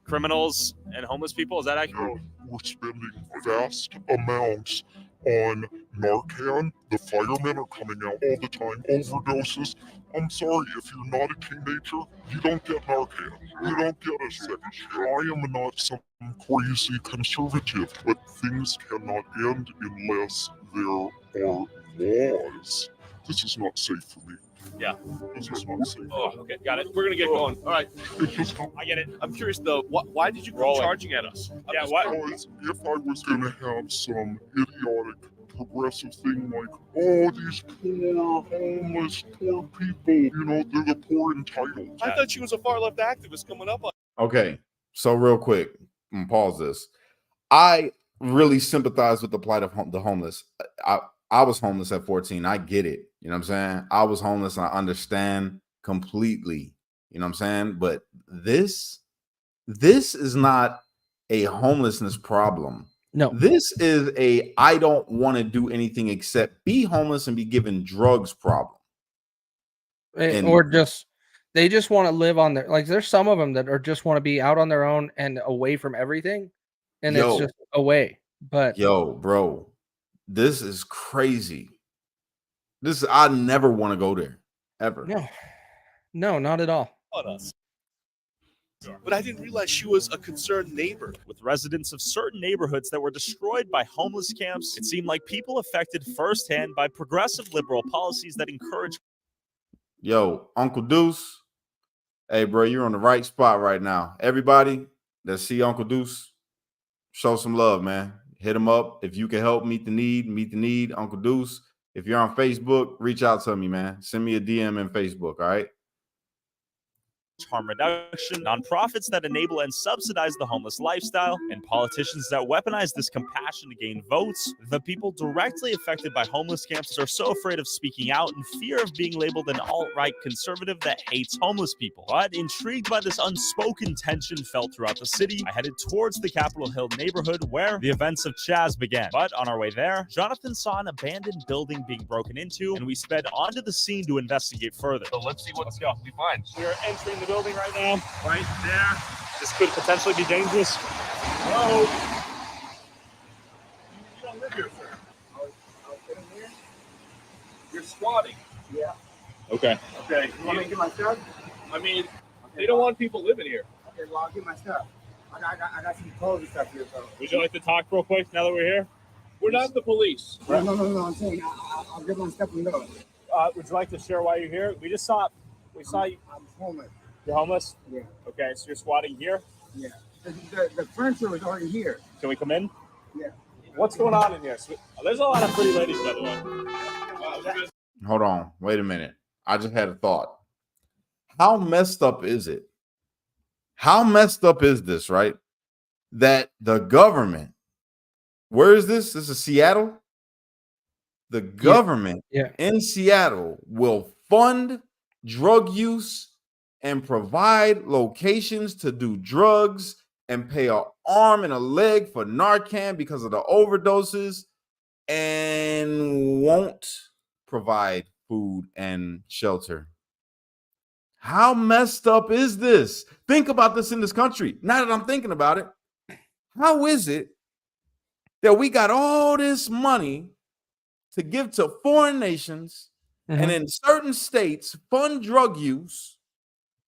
criminals, and homeless people. Is that accurate? We're spending vast amounts on Narcan. The firemen are coming out all the time. Overdoses. I'm sorry, if you're not a teenager, you don't get Narcan. You don't get a second shot. I am not some crazy conservative, but things cannot end unless there are laws. This is not safe for me. Yeah. This is not safe. Oh, okay, got it. We're gonna get going. All right. It's just I get it. I'm curious though. Why did you come Rolling. charging at us? Yeah, what? because if I was going to have some idiotic progressive thing like, oh, these poor homeless, poor people, you know, they're the poor entitled. I thought she was a far left activist coming up on. Okay, so real quick, I'm gonna pause this. I really sympathize with the plight of the homeless. I was homeless at 14. I get it. You know what I'm saying? I was homeless and I understand completely. You know what I'm saying? But this is not a homelessness problem. No. This is a I don't want to do anything except be homeless and be given drugs problem. And- Or just they just want to live on their, like, there's some of them that are just want to be out on their own and away from everything, and Yo. it's just away. But Yo, bro, this is crazy. I never want to go there ever. no, not at all. on us. But I didn't realize she was a concerned neighbor. With residents of certain neighborhoods that were destroyed by homeless camps, it seemed like people affected firsthand by progressive liberal policies that encourage. Yo, Uncle Deuce. Hey, bro, you're on the right spot right now. Everybody that see Uncle Deuce, show some love, man. Hit him up. If you can help meet the need, Uncle Deuce. If you're on Facebook, reach out to me, man. Send me a DM in Facebook, all right? Harm reduction, nonprofits that enable and subsidize the homeless lifestyle, and politicians that weaponize this compassion to gain votes. The people directly affected by homeless camps are so afraid of speaking out in fear of being labeled an alt-right conservative that hates homeless people. But intrigued by this unspoken tension felt throughout the city, I headed towards the Capitol Hill neighborhood where the events of CHAZ began. But on our way there, Jonathan saw an abandoned building being broken into, and we sped onto the scene to investigate further. So let's see what we find. We are entering the building right now, right there. This could potentially be dangerous. Oh. You don't live here, sir. I'll get in here. You're squatting. Yeah. Okay. Okay. You want me to get my stuff? I mean, They don't want people living here. Okay, well, I'll get my stuff. I got some clothes and stuff here, so. Would you like to talk real quick now that we're here? We're not the police. No, I'm saying I'll get my stuff and go. Would you like to share why you're here? We saw you. I'm homeless. You're homeless? Yeah. Okay, so you're squatting here? Yeah. The furniture was already here. Can we come in? Yeah. What's going on in here? There's a lot of pretty ladies, by the way. Hold on. Wait a minute. I just had a thought. How messed up is it? How messed up is this, right? That the government, where is this? This is Seattle. The government in Seattle will fund drug use and provide locations to do drugs and pay an arm and a leg for Narcan because of the overdoses and won't provide food and shelter. How messed up is this? Think about this in this country. Now that I'm thinking about it, how is it that we got all this money to give to foreign nations and in certain states fund drug use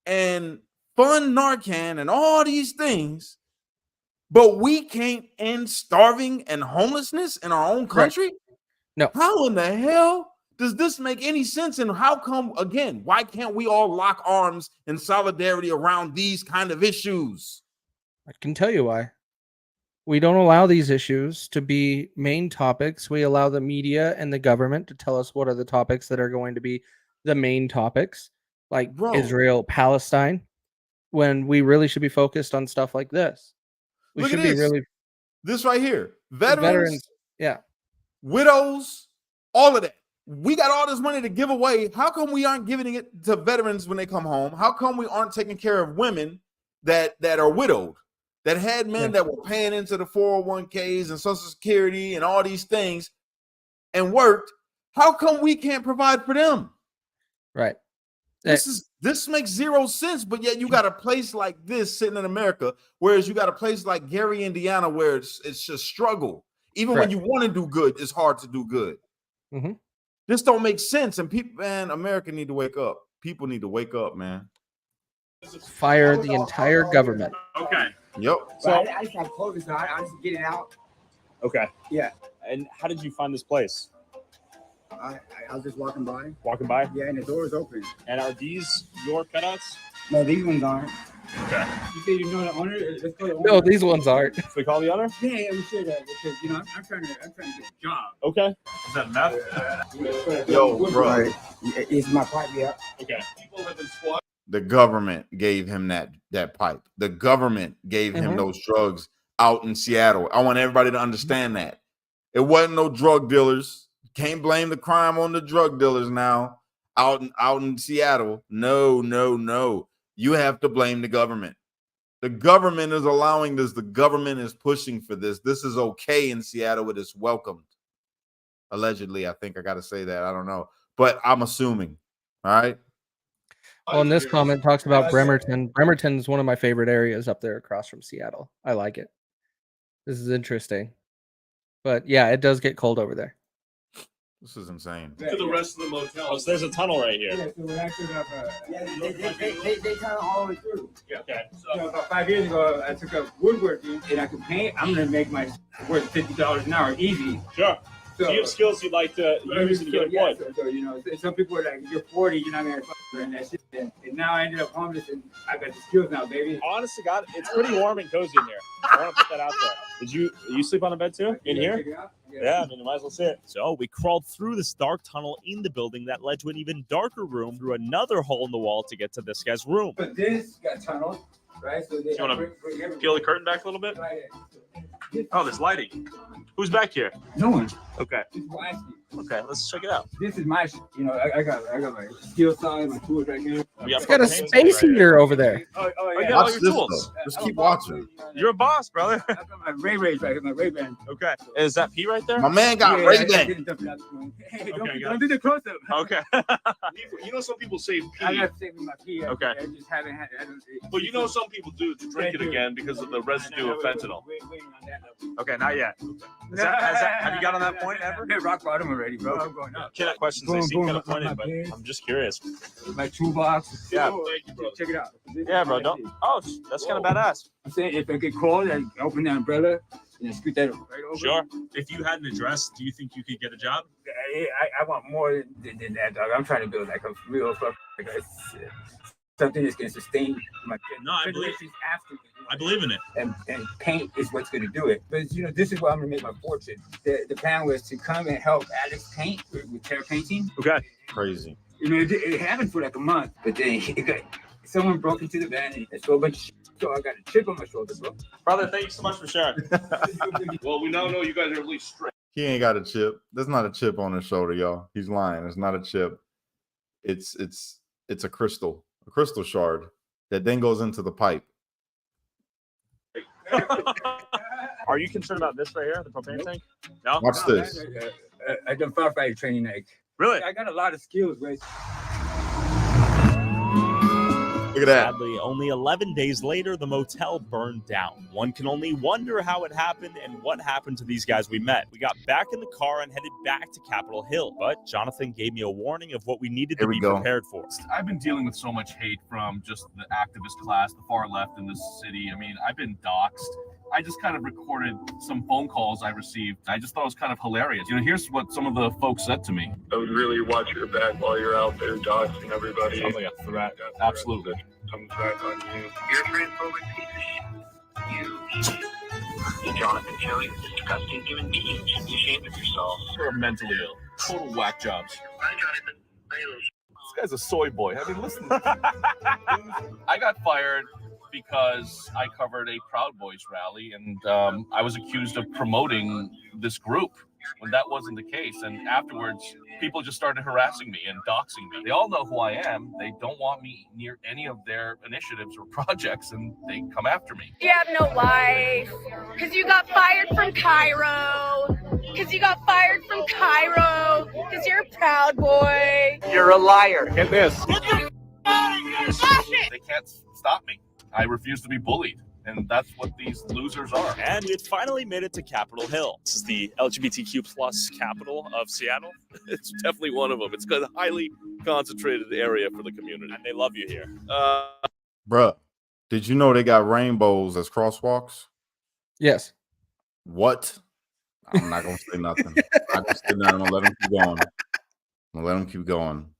and fund Narcan and all these things, but we can't end starving and homelessness in our own country? Right. No. How in the hell does this make any sense? And how come, again, why can't we all lock arms in solidarity around these kind of issues? I can tell you why. We don't allow these issues to be main topics. We allow the media and the government to tell us what are the topics that are going to be the main topics, like Israel, Palestine, when we really should be focused on stuff like this. We should be really this right here. Veterans, yeah, widows, all of that. We got all this money to give away. How come we aren't giving it to veterans when they come home? How come we aren't taking care of women that are widowed, that had men that were paying into the 401ks and Social Security and all these things and worked? How come we can't provide for them? Right. This makes zero sense, but yet you got a place like this sitting in America, whereas you got a place like Gary, Indiana, where it's just struggle. Even when you want to do good, it's hard to do good. This don't make sense, and people, man, America need to wake up. People need to wake up, man. Fire the entire government. Okay. Yep. So I just have clothes, so I just get it out. Okay. Yeah. And how did you find this place? I was just walking by. Walking by? Yeah, and the door is open. And are these your cutouts? No, these ones aren't. Okay. You say you know the owner? Let's call the owner. No, these ones aren't. So we call the owner? Yeah, I'm sure that because I'm trying to get a job. Okay. Is that meth? Yo, bro. It's my pipe, yeah. Okay. People have been squatting. The government gave him that pipe. The government gave him those drugs out in Seattle. I want everybody to understand that. It wasn't no drug dealers. Can't blame the crime on the drug dealers now out in Seattle. No. You have to blame the government. The government is allowing this. The government is pushing for this. This is okay in Seattle. It is welcomed. Allegedly, I think I got to say that. I don't know. But I'm assuming. All right. Well, and this comment talks about Bremerton. Bremerton is one of my favorite areas up there across from Seattle. I like it. This is interesting. But yeah, it does get cold over there. This is insane. To the rest of the motel. Oh, so there's a tunnel right here. Yeah, so we actually have they tunnel all the way through. Yeah. Okay. So about 5 years ago, I took up woodworking and I could paint. I'm gonna make my worth $50 an hour easy. Sure. So you have skills you'd like to use to get wood. So some people are like, you're 40, you're not gonna learn that shit. And now I ended up homeless and I got the skills now, baby. Honest to God, it's pretty warm and cozy in here. I want to put that out there. Did you sleep on the bed too in here? Yeah, I mean, you might as well see it. So we crawled through this dark tunnel in the building that led to an even darker room through another hole in the wall to get to this guy's room. But this got tunneled, right? So you want to peel the curtain back a little bit? Oh, there's lighting. Who's back here? No one. Okay. Okay, let's check it out. This is my, I got my steel saw, my tools right here. It's got a space heater over there. Oh, you yeah. got all your tools. Just keep watching. You're a boss, brother. I got my Ray-Bans right here, my Ray-Bans. Okay. Is that P right there? My man got Ray-Ban. Hey, don't do the close-up. Okay. You know, some people say P. I got to save my P. Okay. I just haven't had it. But you know, some people do to drink it again because of the residue of fentanyl. Okay, not yet. Have you got on that point ever? Hit rock bottom already. already, bro. I'm going up. Kid questions. They seem kind of pointed, but I'm just curious. My toolbox. Yeah. Thank you, bro. Check it out. Yeah, bro. Don't. Oh, that's kind of badass. I'm saying if I get cold, I open the umbrella and then scoot that right over. Sure. If you had an address, do you think you could get a job? I want more than that, dog. I'm trying to build like a real something that's going to sustain my No, I believe. After me, I believe in it. And paint is what's going to do it. But this is where I'm going to make my fortune. The plan was to come and help Alex paint with terror painting. Okay. Crazy. It happened for like a month, but then someone broke into the van and stole a bunch of shit. So I got a chip on my shoulder, bro. Brother, thank you so much for sharing. Well, we now know you guys are at least straight. He ain't got a chip. There's not a chip on his shoulder, y'all. He's lying. It's not a chip. It's a crystal shard that then goes into the pipe. Are you concerned about this right here, the propane tank? No. Watch this. I done firefighter training. Really? I got a lot of skills, right? Look at that. Sadly, only 11 days later, the motel burned down. One can only wonder how it happened and what happened to these guys we met. We got back in the car and headed back to Capitol Hill, but Jonathan gave me a warning of what we needed to be prepared for. I've been dealing with so much hate from just the activist class, the far left in this city. I mean, I've been doxxed. I just kind of recorded some phone calls I received. I just thought it was kind of hilarious. Here's what some of the folks said to me. I would really watch your back while you're out there doxing everybody. Sounds like a threat. Absolutely. Comes back on you. You're a transphobic piece of shit. You Jonathan Joey, disgusting human being. You should be ashamed of yourself. You're mentally ill. Total whack jobs. Hi, Jonathan. This guy's a soy boy. I mean, listen. I got fired because I covered a Proud Boys rally, and I was accused of promoting this group when that wasn't the case. And afterwards, people just started harassing me and doxing me. They all know who I am. They don't want me near any of their initiatives or projects, and they come after me. You have no life because you got fired from Cairo. Because you got fired from Cairo. Because you're a Proud Boy. You're a liar. Get this. They can't stop me. I refuse to be bullied, and that's what these losers are. And it finally made it to Capitol Hill. This is the LGBTQ plus capital of Seattle. It's definitely one of them. It's got a highly concentrated area for the community. And they love you here. Bruh, did you know they got rainbows as crosswalks? Yes. What? I'm not going to say nothing. I'm just sitting down and let them keep going. I'm going to let them keep going.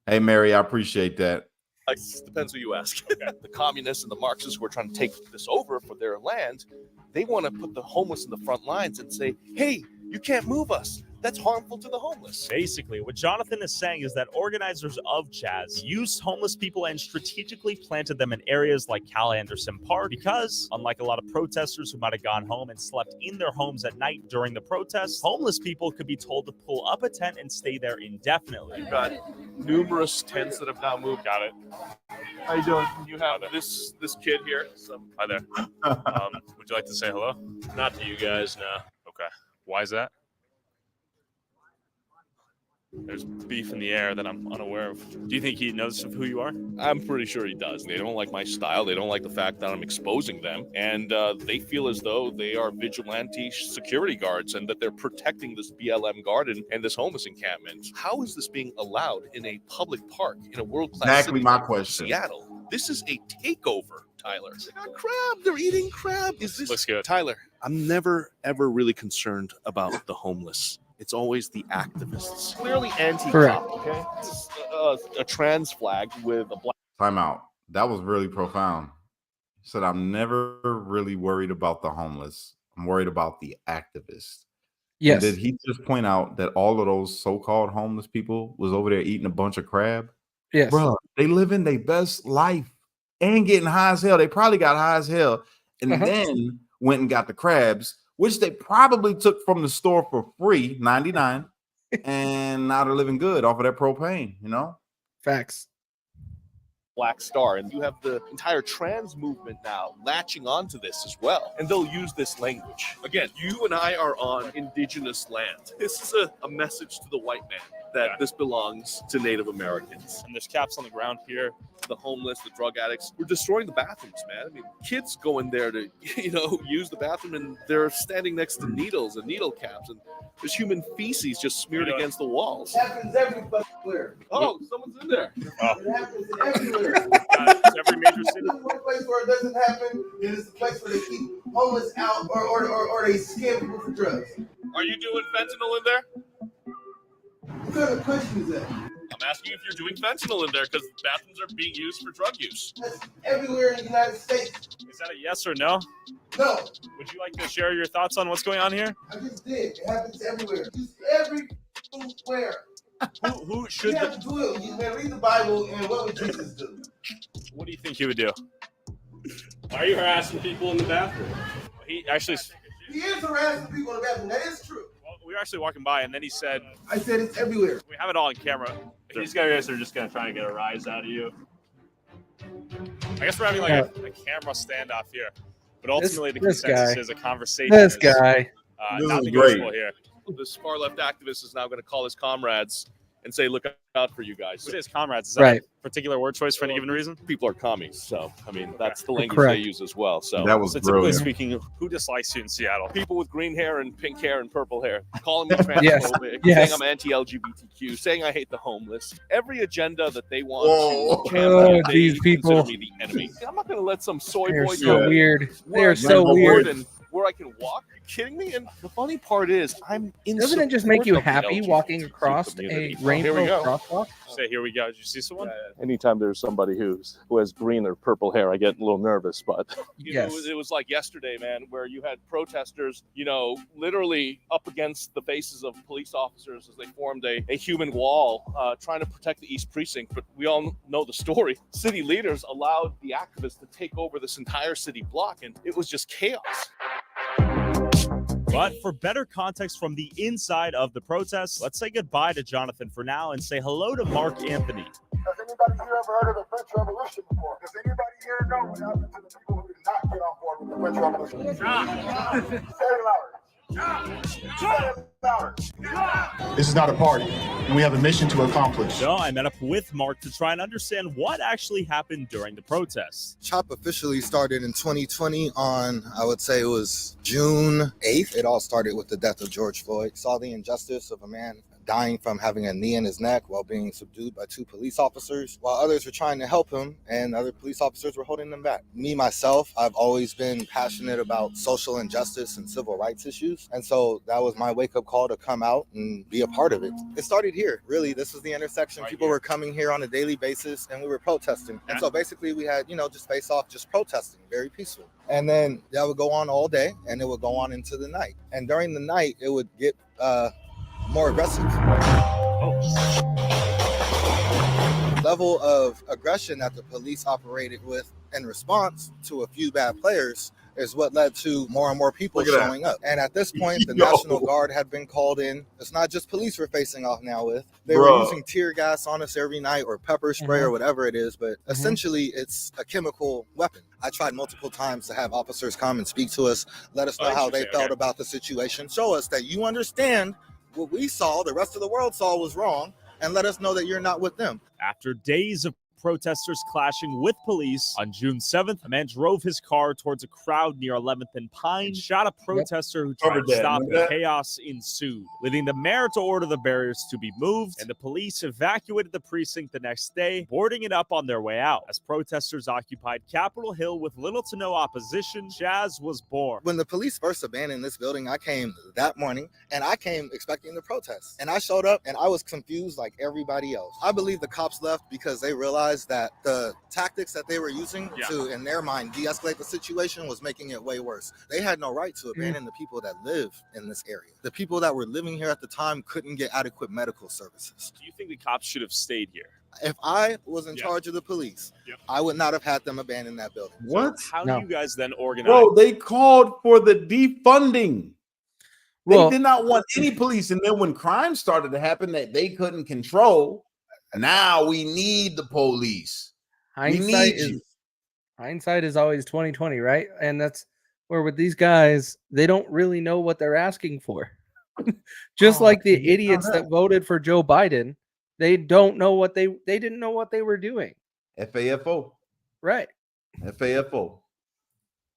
Hey, Mary, I appreciate that. It depends who you ask. The communists and the Marxists who are trying to take this over for their land, they want to put the homeless in the front lines and say, hey, you can't move us. That's harmful to the homeless. Basically, what Jonathan is saying is that organizers of CHAZ used homeless people and strategically planted them in areas like Cal Anderson Park because, unlike a lot of protesters who might have gone home and slept in their homes at night during the protests, homeless people could be told to pull up a tent and stay there indefinitely. You've got numerous tents that have now moved. Got it. How you doing? You have this kid here. Hi there. Would you like to say hello? Not to you guys, no. Okay. Why is that? There's beef in the air that I'm unaware of. Do you think he knows of who you are? I'm pretty sure he does. They don't like my style. They don't like the fact that I'm exposing them. And they feel as though they are vigilante security guards and that they're protecting this BLM garden and this homeless encampment. How is this being allowed in a public park in a world-class Exactly city my like question. Seattle? This is a takeover, Tyler. They got crab. They're eating crab. Is this Looks good. Tyler, I'm never, ever really concerned about the homeless. It's always the activists. Clearly anti-cop, okay? It's a trans flag with a black. Time out. That was really profound. He said, I'm never really worried about the homeless. I'm worried about the activists. Yes. And did he just point out that all of those so-called homeless people was over there eating a bunch of crab? Yes. Bro, they living their best life and getting high as hell. They probably got high as hell and then went and got the crabs, which they probably took from the store for free, 99, and now they're living good off of that propane, you know? Facts. Black Star, and you have the entire trans movement now latching onto this as well, and they'll use this language. Again, you and I are on indigenous land. This is a message to the white man that this belongs to Native Americans. And there's caps on the ground here the homeless, the drug addicts. We're destroying the bathrooms, man. I mean, kids go in there to, use the bathroom, and they're standing next to needles and needle caps, and there's human feces just smeared against the walls. It happens everywhere. Oh, someone's in there. It happens everywhere. It's every major city. One place where it doesn't happen is the place where they keep homeless out or they scam people for drugs. Are you doing fentanyl in there? What kind of question is that? I'm asking if you're doing fentanyl in there because bathrooms are being used for drug use. That's everywhere in the United States. Is that a yes or no? No. Would you like to share your thoughts on what's going on here? I just did. It happens everywhere. Just everywhere. Who should? You have to do it. You man, read the Bible, and what would Jesus do? What do you think he would do? Why are you harassing people in the bathroom? He actually. He is harassing people in the bathroom. That is true. Well, we were actually walking by, and then he said, I said it's everywhere. We have it all on camera. These guys are just going to try and get a rise out of you. I guess we're having like a camera standoff here. But ultimately, the this consensus guy. is a conversation. This guy. This not is negotiable great. here. This far left activist is now going to call his comrades and say, look out for you guys. What is comrades? Is that Right. a particular word choice for any given reason? People are commies, so I mean that's the language Correct. they use as well. So That was So typically brilliant. speaking, who dislikes you in Seattle? people with green hair and pink hair and purple hair calling me transphobic, Yes. saying I'm anti-LGBTQ, saying I hate the homeless. Every agenda that they want Whoa. to champion, they these people. consider me the enemy. I'm not going to let some soy They're boy so do it. weird. Where They're I so can weird. afford and where I can walk. Are you kidding me? And the funny part is, I'm in. Doesn't it just make you support of the happy LGBTQ walking across a community. Here we rainbow go. crosswalk? Say, here we go. Did you see someone? Anytime there's somebody who has green or purple hair, I get a little nervous. But Yes. It was like yesterday, man, where you had protesters, literally up against the faces of police officers as they formed a human wall trying to protect the East Precinct. But we all know the story. City leaders allowed the activists to take over this entire city block, and it was just chaos. But for better context from the inside of the protest, let's say goodbye to Jonathan for now and say hello to Mark Anthony. Has anybody here ever heard of the French Revolution before? Does anybody here know what happened to the people who did not get on board with the French Revolution? Say it louder. This is not a party, and we have a mission to accomplish. So I met up with Mark to try and understand what actually happened during the protests. CHOP officially started in 2020 on, I would say it was June 8th. It all started with the death of George Floyd. Saw the injustice of a man dying from having a knee in his neck while being subdued by two police officers, while others were trying to help him and other police officers were holding them back. Me, myself, I've always been passionate about social injustice and civil rights issues. And so that was my wake-up call to come out and be a part of it. It started here. Really, this was the intersection. People were coming here on a daily basis and we were protesting. And so basically we had, just face off, just protesting, very peaceful. And then that would go on all day and it would go on into the night. And during the night, it would get more aggressive. Level of aggression that the police operated with in response to a few bad players is what led to more and more people showing up. And at this point, the National Guard had been called in. It's not just police we're facing off now with. They were using tear gas on us every night or pepper spray or whatever it is, but essentially it's a chemical weapon. I tried multiple times to have officers come and speak to us, let us know how they felt about the situation, show us that you understand what we saw, the rest of the world saw was wrong, and let us know that you're not with them. After days of protesters clashing with police, on June 7th, a man drove his car towards a crowd near 11th and Pine, shot a protester who tried to stop it. Chaos ensued, leading the mayor to order the barriers to be moved, and the police evacuated the precinct the next day, boarding it up on their way out. As protesters occupied Capitol Hill with little to no opposition, CHAZ was born. When the police first abandoned this building, I came that morning, and I came expecting the protest. And I showed up, and I was confused like everybody else. I believe the cops left because they realized that the tactics that they were using to, in their mind, de-escalate the situation was making it way worse. They had no right to abandon the people that live in this area. The people that were living here at the time couldn't get adequate medical services. Do you think the cops should have stayed here? If I was in charge of the police, I would not have had them abandon that building. What? How do you guys then organize? Bro, they called for the defunding. They Well- did not want any police. And then when crime started to happen that they couldn't control, now we need the police. Hindsight is always 2020, right? And that's where with these guys, they don't really know what they're asking for. Just like the idiots that voted for Joe Biden, they don't know what they didn't know what they were doing. FAFO. Right. FAFO.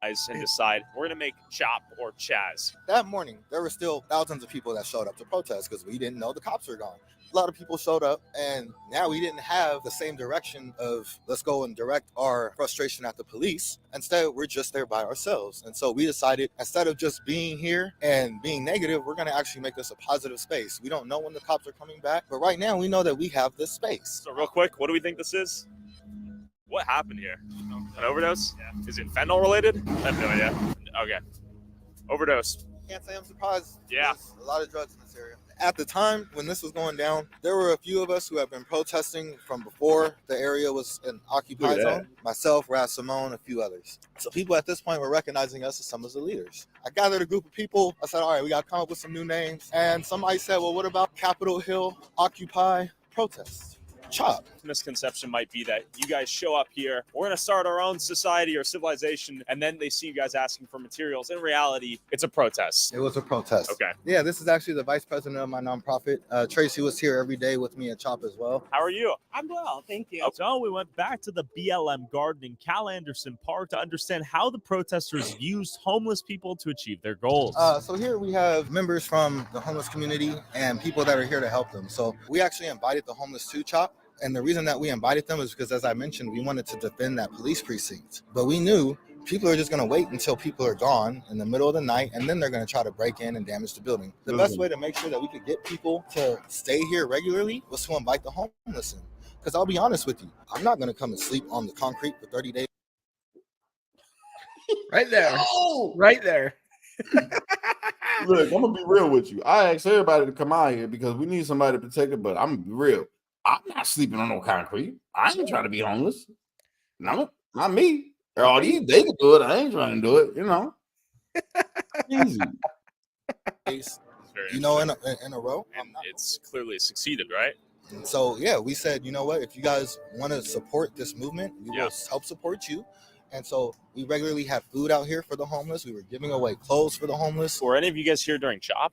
And decide we're going to make CHOP or CHAZ. That morning, there were still thousands of people that showed up to protest because we didn't know the cops were gone. A lot of people showed up, and now we didn't have the same direction of let's go and direct our frustration at the police. Instead, we're just there by ourselves. And so we decided, instead of just being here and being negative, we're going to actually make this a positive space. We don't know when the cops are coming back, but right now we know that we have this space. So real quick, what do we think this is? What happened here? An overdose? Yeah. Is it fentanyl related? I have no idea. Okay. Overdose. Can't say I'm surprised. Yeah. There's a lot of drugs in this area. At the time when this was going down, there were a few of us who have been protesting from before the area was an occupied zone. Myself, Raz Simone, a few others. So people at this point were recognizing us as some of the leaders. I gathered a group of people. I said, all right, we got to come up with some new names. And somebody said, well, what about Capitol Hill Occupy Protest? CHOP. Misconception might be that you guys show up here, we're going to start our own society or civilization, and then they see you guys asking for materials. In reality, it's a protest. It was a protest. Okay. Yeah, this is actually the vice president of my nonprofit. Tracy was here every day with me at CHOP as well. How are you? I'm well, thank you. So we went back to the BLM garden in Cal Anderson Park to understand how the protesters used homeless people to achieve their goals. So here we have members from the homeless community and people that are here to help them. So we actually invited the homeless to CHOP. And the reason that we invited them is because, as I mentioned, we wanted to defend that police precinct. But we knew people are just going to wait until people are gone in the middle of the night, and then they're going to try to break in and damage the building. The best way to make sure that we could get people to stay here regularly was to invite the homeless in. Because I'll be honest with you, I'm not going to come and sleep on the concrete for 30 days. Right there. Oh! Right there. Look, I'm going to be real with you. I asked everybody to come out here because we need somebody to protect it, but I'm going to be real. I'm not sleeping on no concrete. I ain't trying to be homeless. No, not me. All these, they can do it. I ain't trying to do it, you know. Easy. You know, in a row. And it's clearly succeeded, right? And so, yeah, we said, you know what? If you guys want to support this movement, we will help support you. And so we regularly had food out here for the homeless. We were giving away clothes for the homeless. Were any of you guys here during CHOP?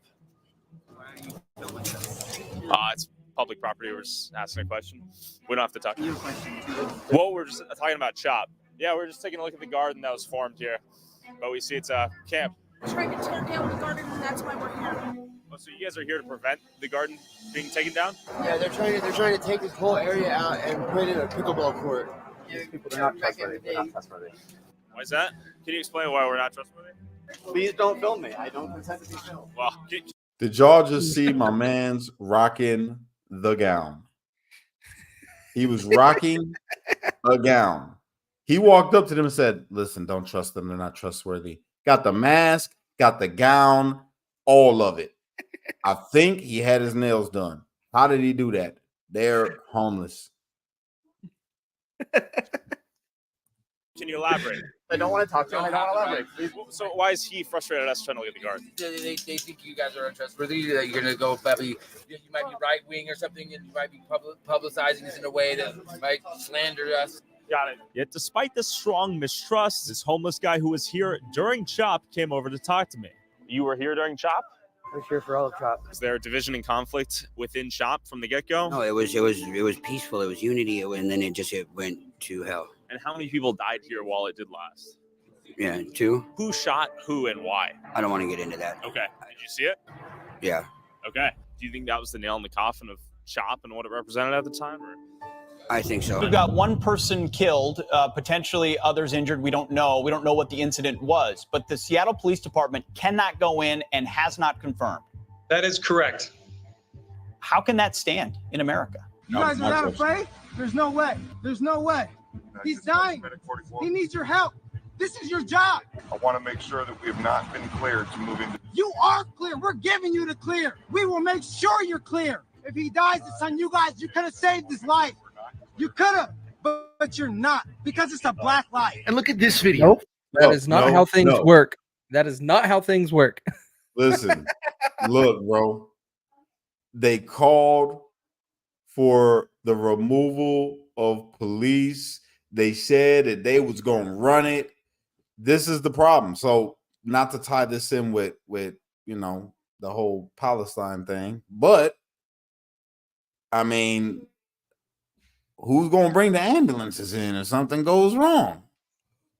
It's public property. We're just asking a question. We don't have to talk. Well, we're just talking about CHOP. Yeah, we're just taking a look at the garden that was formed here. But we see it's a camp. We're trying to tear down the garden, and that's why we're here. Oh, so you guys are here to prevent the garden being taken down? Yeah, they're trying to take this whole area out and put in a pickleball court. People are not trustworthy. They're not trustworthy. Why is that? Can you explain why we're not trustworthy? Please don't film me. I don't consent to be filmed. Well, did y'all just see my man's rocking the gown? He was rocking a gown. He walked up to them and said, listen, don't trust them. They're not trustworthy. Got the mask, got the gown, all of it. I think he had his nails done. How did he do that? They're homeless. Can you elaborate? I don't want to talk to him. I don't want to elaborate. So why is he frustrated at us trying to look at the garden? They think you guys are untrustworthy, that you're going to go probably, you might be right wing or something, and you might be publicizing this in a way that might slander us. Got it. Yet despite this strong mistrust, this homeless guy who was here during CHOP came over to talk to me. You were here during CHOP? I was here for all of CHOP. Was there a division and conflict within CHOP from the get-go? No, it was peaceful. It was unity, and then it went to hell. And how many people died here while it did last? Yeah, 2. Who shot who and why? I don't want to get into that. Okay. Did you see it? Yeah. Okay. Do you think that was the nail in the coffin of CHOP and what it represented at the time? Or? I think so. We've got one person killed, potentially others injured. We don't know. We don't know what the incident was. But the Seattle Police Department cannot go in and has not confirmed. That is correct. How can that stand in America? You guys are not afraid? There's no way. There's no way. He's dying. He needs your help. This is your job. I want to make sure that we have not been cleared to move into. You are clear. We're giving you the clear. We will make sure you're clear. If he dies, it's on you guys. You could have saved his life. You could have, but you're not, because it's a black life. And look at this video. Nope. That is not how things work. That is not how things work. Listen, look, bro. They called for the removal of police. They said that they was going to run it. This is the problem. So not to tie this in with you know, the whole Palestine thing, but I mean, who's going to bring the ambulances in if something goes wrong?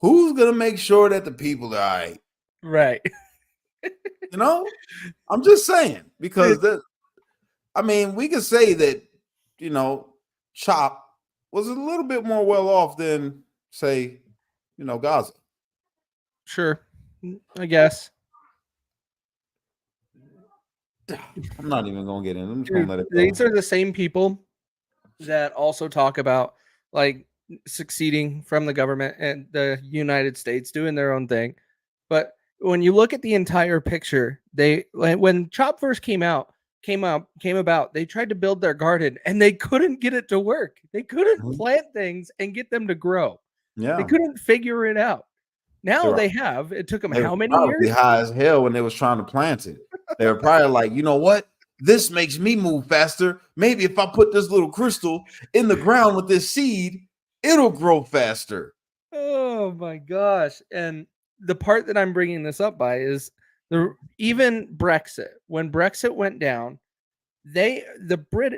Who's going to make sure that the people are all right? Right. You know, I'm just saying, because we could say that, Chop was a little bit more well off than, say, Gaza. Sure. I guess. I'm not even going to get in. I'm just going to let it go. These are the same people that also talk about like succeeding from the government and the United States doing their own thing. But when you look at the entire picture, when Chop first came about, they tried to build their garden and they couldn't get it to work. They couldn't plant things and get them to grow. Yeah. They couldn't figure it out. Now they have. It took them how many years? High as hell when they was trying to plant it. They were probably like, you know what? This makes me move faster. Maybe if I put this little crystal in the ground with this seed, it'll grow faster. Oh my gosh. And the part that I'm bringing this up by is even Brexit. When Brexit went down, everybody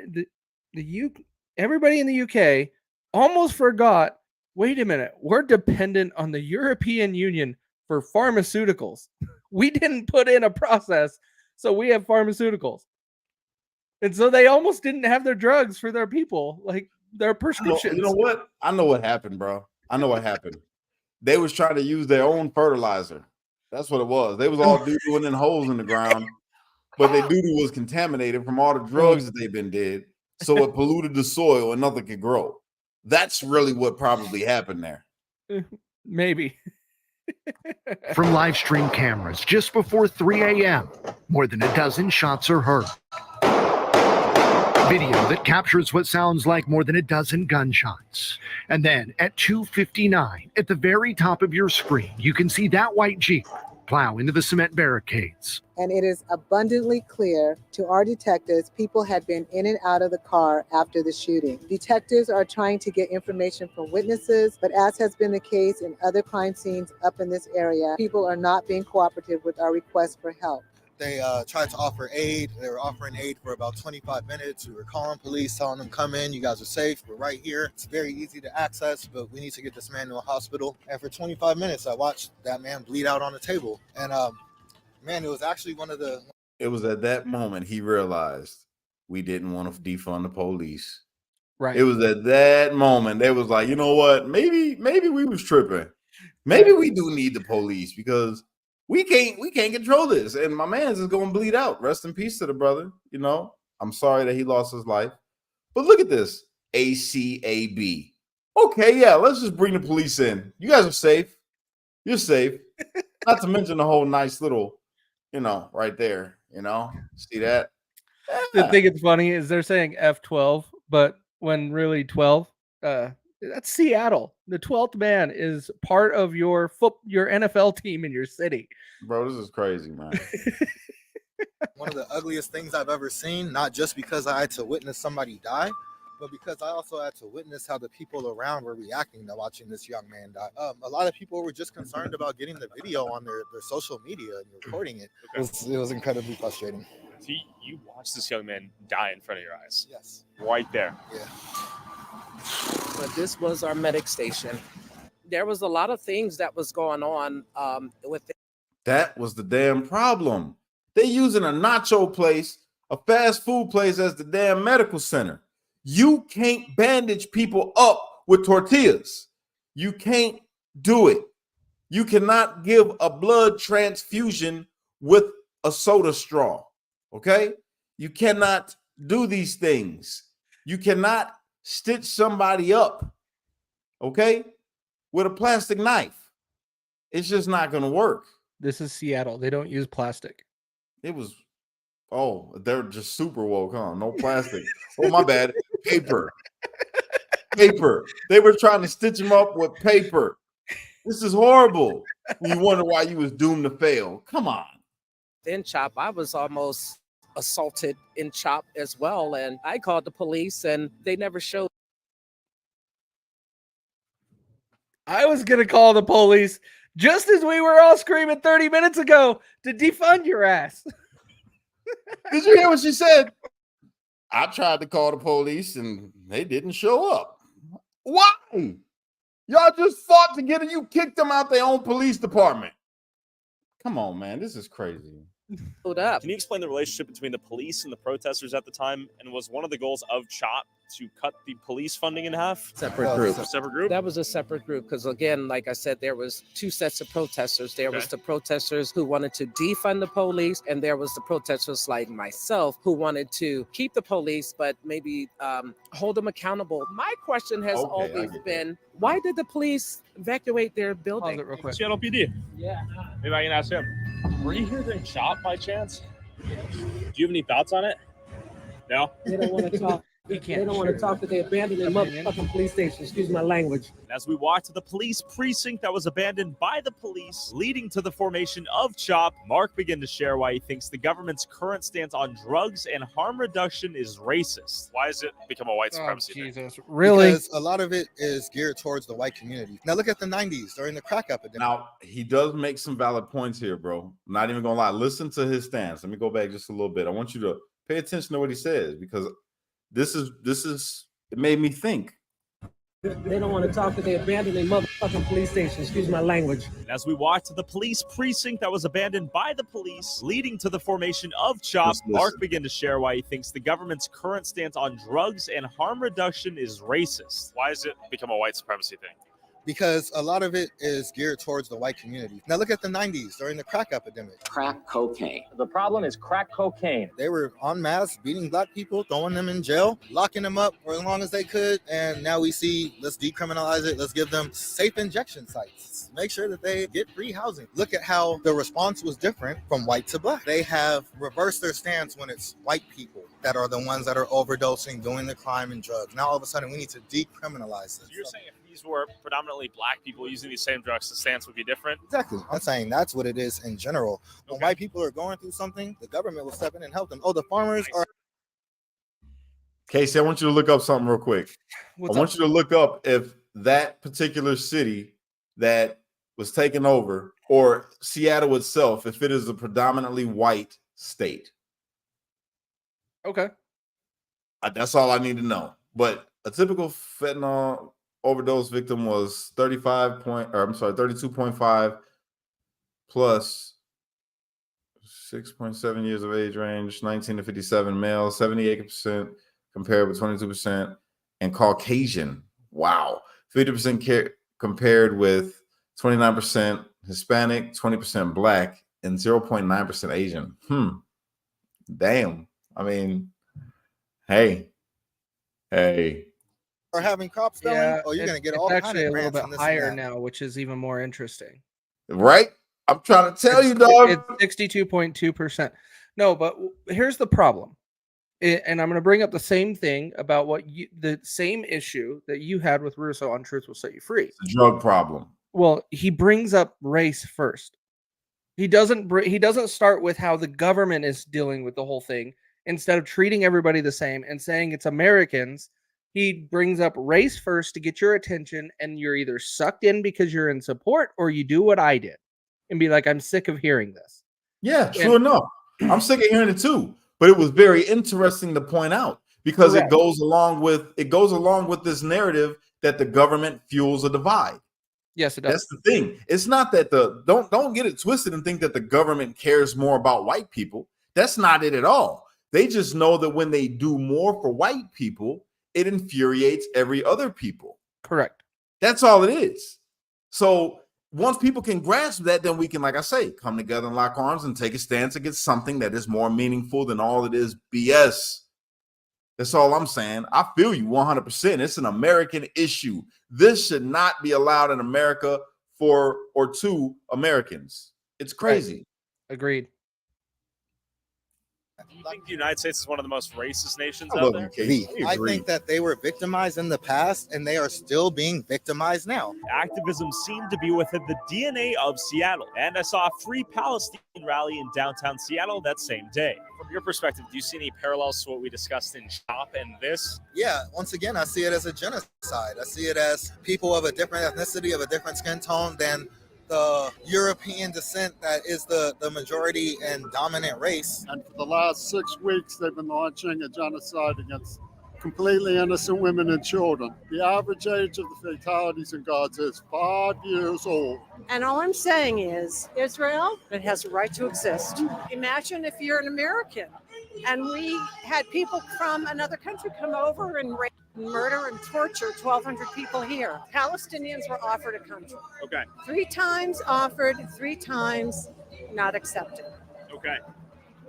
in the UK almost forgot, wait a minute, we're dependent on the European Union for pharmaceuticals. We didn't put in a process, so we have pharmaceuticals. And so they almost didn't have their drugs for their people, like their prescriptions. You know what? I know what happened, bro. I know what happened. They was trying to use their own fertilizer. That's what it was. They was all doing in holes in the ground, but their doo-doo was contaminated from all the drugs that they've been did. So it polluted the soil and nothing could grow. That's really what probably happened there. Maybe. From live stream cameras just before 3 a.m., more than a dozen shots are heard. Video that captures what sounds like more than a dozen gunshots. And then at 2:59, at the very top of your screen, you can see that white Jeep plow into the cement barricades. And it is abundantly clear to our detectives people had been in and out of the car after the shooting. Detectives are trying to get information from witnesses, but as has been the case in other crime scenes up in this area, people are not being cooperative with our request for help. They tried to offer aid. They were offering aid for about 25 minutes. We were calling police, telling them, come in, you guys are safe, we're right here. It's very easy to access, but we need to get this man to a hospital. And for 25 minutes, I watched that man bleed out on the table. And man, it was actually It was at that moment he realized we didn't want to defund the police. Right. It was at that moment they was like, you know what? Maybe we was tripping. Maybe we do need the police because we can't control this. And my man's is going to bleed out. Rest in peace to the brother. You know, I'm sorry that he lost his life. But look at this. ACAB. Okay, yeah, let's just bring the police in. You guys are safe. You're safe. Not to mention the whole nice little, right there. See that? The thing that's funny is they're saying F12, but when really 12, that's Seattle. The 12th man is part of your NFL team in your city. Bro, this is crazy, man. one of the ugliest things I've ever seen, not just because I had to witness somebody die, but because I also had to witness how the people around were reacting to watching this young man die. A lot of people were just concerned about getting the video on their social media and recording it. Okay. It was incredibly frustrating. So you watched this young man die in front of your eyes? Yes. Right there? Yeah. But this was our medic station. There was a lot of things that was going on with it. That was the damn problem. They using a nacho place, a fast food place as the damn medical center. You can't bandage people up with tortillas. You can't do it. You cannot give a blood transfusion with a soda straw. Okay? You cannot do these things. You cannot stitch somebody up, okay, with a plastic knife. It's just not going to work. This is Seattle. They don't use plastic. They're just super woke, huh? No plastic. Oh, my bad. Paper. They were trying to stitch them up with paper. This is horrible. You wonder why you was doomed to fail. Come on. In CHOP, I was almost assaulted in CHOP as well, and I called the police and they never showed. I was gonna call the police just as we were all screaming 30 minutes ago to defund your ass. Did you hear what she said? I tried to call the police and they didn't show up. Why? Y'all just fought together. You kicked them out their own police department. Come on, man. This is crazy. Hold up. Can you explain the relationship between the police and the protesters at the time? And was one of the goals of CHOP to cut the police funding in half? Separate group. Separate group? That was a separate group because, again, like I said, there was two sets of protesters. There was the protesters who wanted to defund the police, and there was the protesters like myself who wanted to keep the police, but maybe hold them accountable. My question has always been, why did the police evacuate their building? Real quick. Seattle PD. Yeah. Maybe I can ask him. Were you here during CHOP by chance? Do you have any thoughts on it? No? They don't want to talk. They don't want to talk that they abandoned their motherfucking police station. Excuse my language. As we walk to the police precinct that was abandoned by the police, leading to the formation of CHOP, Mark began to share why he thinks the government's current stance on drugs and harm reduction is racist. Why has it become a white supremacy thing? Jesus, really? Because a lot of it is geared towards the white community. Now look at the 90s during the crack epidemic. Now, he does make some valid points here, bro. I'm not even gonna lie. Listen to his stance. Let me go back just a little bit. I want you to pay attention to what he says, because this is it made me think. They don't want to talk that they abandoned their motherfucking police station. Excuse my language. As we walk to the police precinct that was abandoned by the police, leading to the formation of CHOP, Mark began to share why he thinks the government's current stance on drugs and harm reduction is racist. Why has it become a white supremacy thing? Because a lot of it is geared towards the white community. Now look at the 90s during the crack epidemic. Crack cocaine. The problem is crack cocaine. They were en masse beating black people, throwing them in jail, locking them up for as long as they could. And now we see, let's decriminalize it. Let's give them safe injection sites. Make sure that they get free housing. Look at how the response was different from white to black. They have reversed their stance when it's white people that are the ones that are overdosing, doing the crime and drugs. Now all of a sudden we need to decriminalize this. So you're saying if these were predominantly black people using these same drugs, the stance would be different? Exactly. I'm saying that's what it is in general. When white people are going through something, the government will step in and help them. Oh, the farmers are. Casey, I want you to look up something real quick. I want you to look up if that particular city that was taken over, or Seattle itself, if it is a predominantly white state. Okay. That's all I need to know. But a typical fentanyl overdose victim was 32.5 plus 6.7 years of age range, 19 to 57 male, 78% compared with 22%, and Caucasian. Wow. 50% compared with 29% Hispanic, 20% Black, and 0.9% Asian. Damn. I mean, hey. Are having crops going, you're going to get all kinds of actually a little bit higher now, which is even more interesting. Right? I'm trying to tell you, dog. It's 62.2%. No, but here's the problem. And I'm going to bring up the same thing about the same issue that you had with Russo on Truth Will Set You Free. It's a drug problem. Well, he brings up race first. He doesn't start with how the government is dealing with the whole thing. Instead of treating everybody the same and saying it's Americans, he brings up race first to get your attention, and you're either sucked in because you're in support, or you do what I did and be like, I'm sick of hearing this. Yeah, true enough. I'm sick of hearing it too. But it was very interesting to point out, because it goes along with this narrative that the government fuels a divide. Yes, it does. That's the thing. It's not that don't get it twisted and think that the government cares more about white people. That's not it at all. They just know that when they do more for white people, it infuriates every other people. Correct. That's all it is. So once people can grasp that, then we can, like I say, come together and lock arms and take a stance against something that is more meaningful than all it is BS. That's all I'm saying. I feel you 100%. It's an American issue. This should not be allowed in America for or to Americans. It's crazy. Right. Agreed. Do you think the United States is one of the most racist nations out there? I think that they were victimized in the past, and they are still being victimized now. Activism seemed to be within the DNA of Seattle, and I saw a Free Palestine rally in downtown Seattle that same day. From your perspective, do you see any parallels to what we discussed in CHOP and this? Yeah, once again, I see it as a genocide. I see it as people of a different ethnicity, of a different skin tone than the European descent that is the majority and dominant race. And for the last 6 weeks, they've been launching a genocide against completely innocent women and children. The average age of the fatalities in Gaza is 5 years old. And all I'm saying is, Israel, it has a right to exist. Imagine if you're an American and we had people from another country come over and rape, murder, and torture 1,200 people here. Palestinians were offered a country. Okay. 3 times offered, 3 times not accepted. Okay.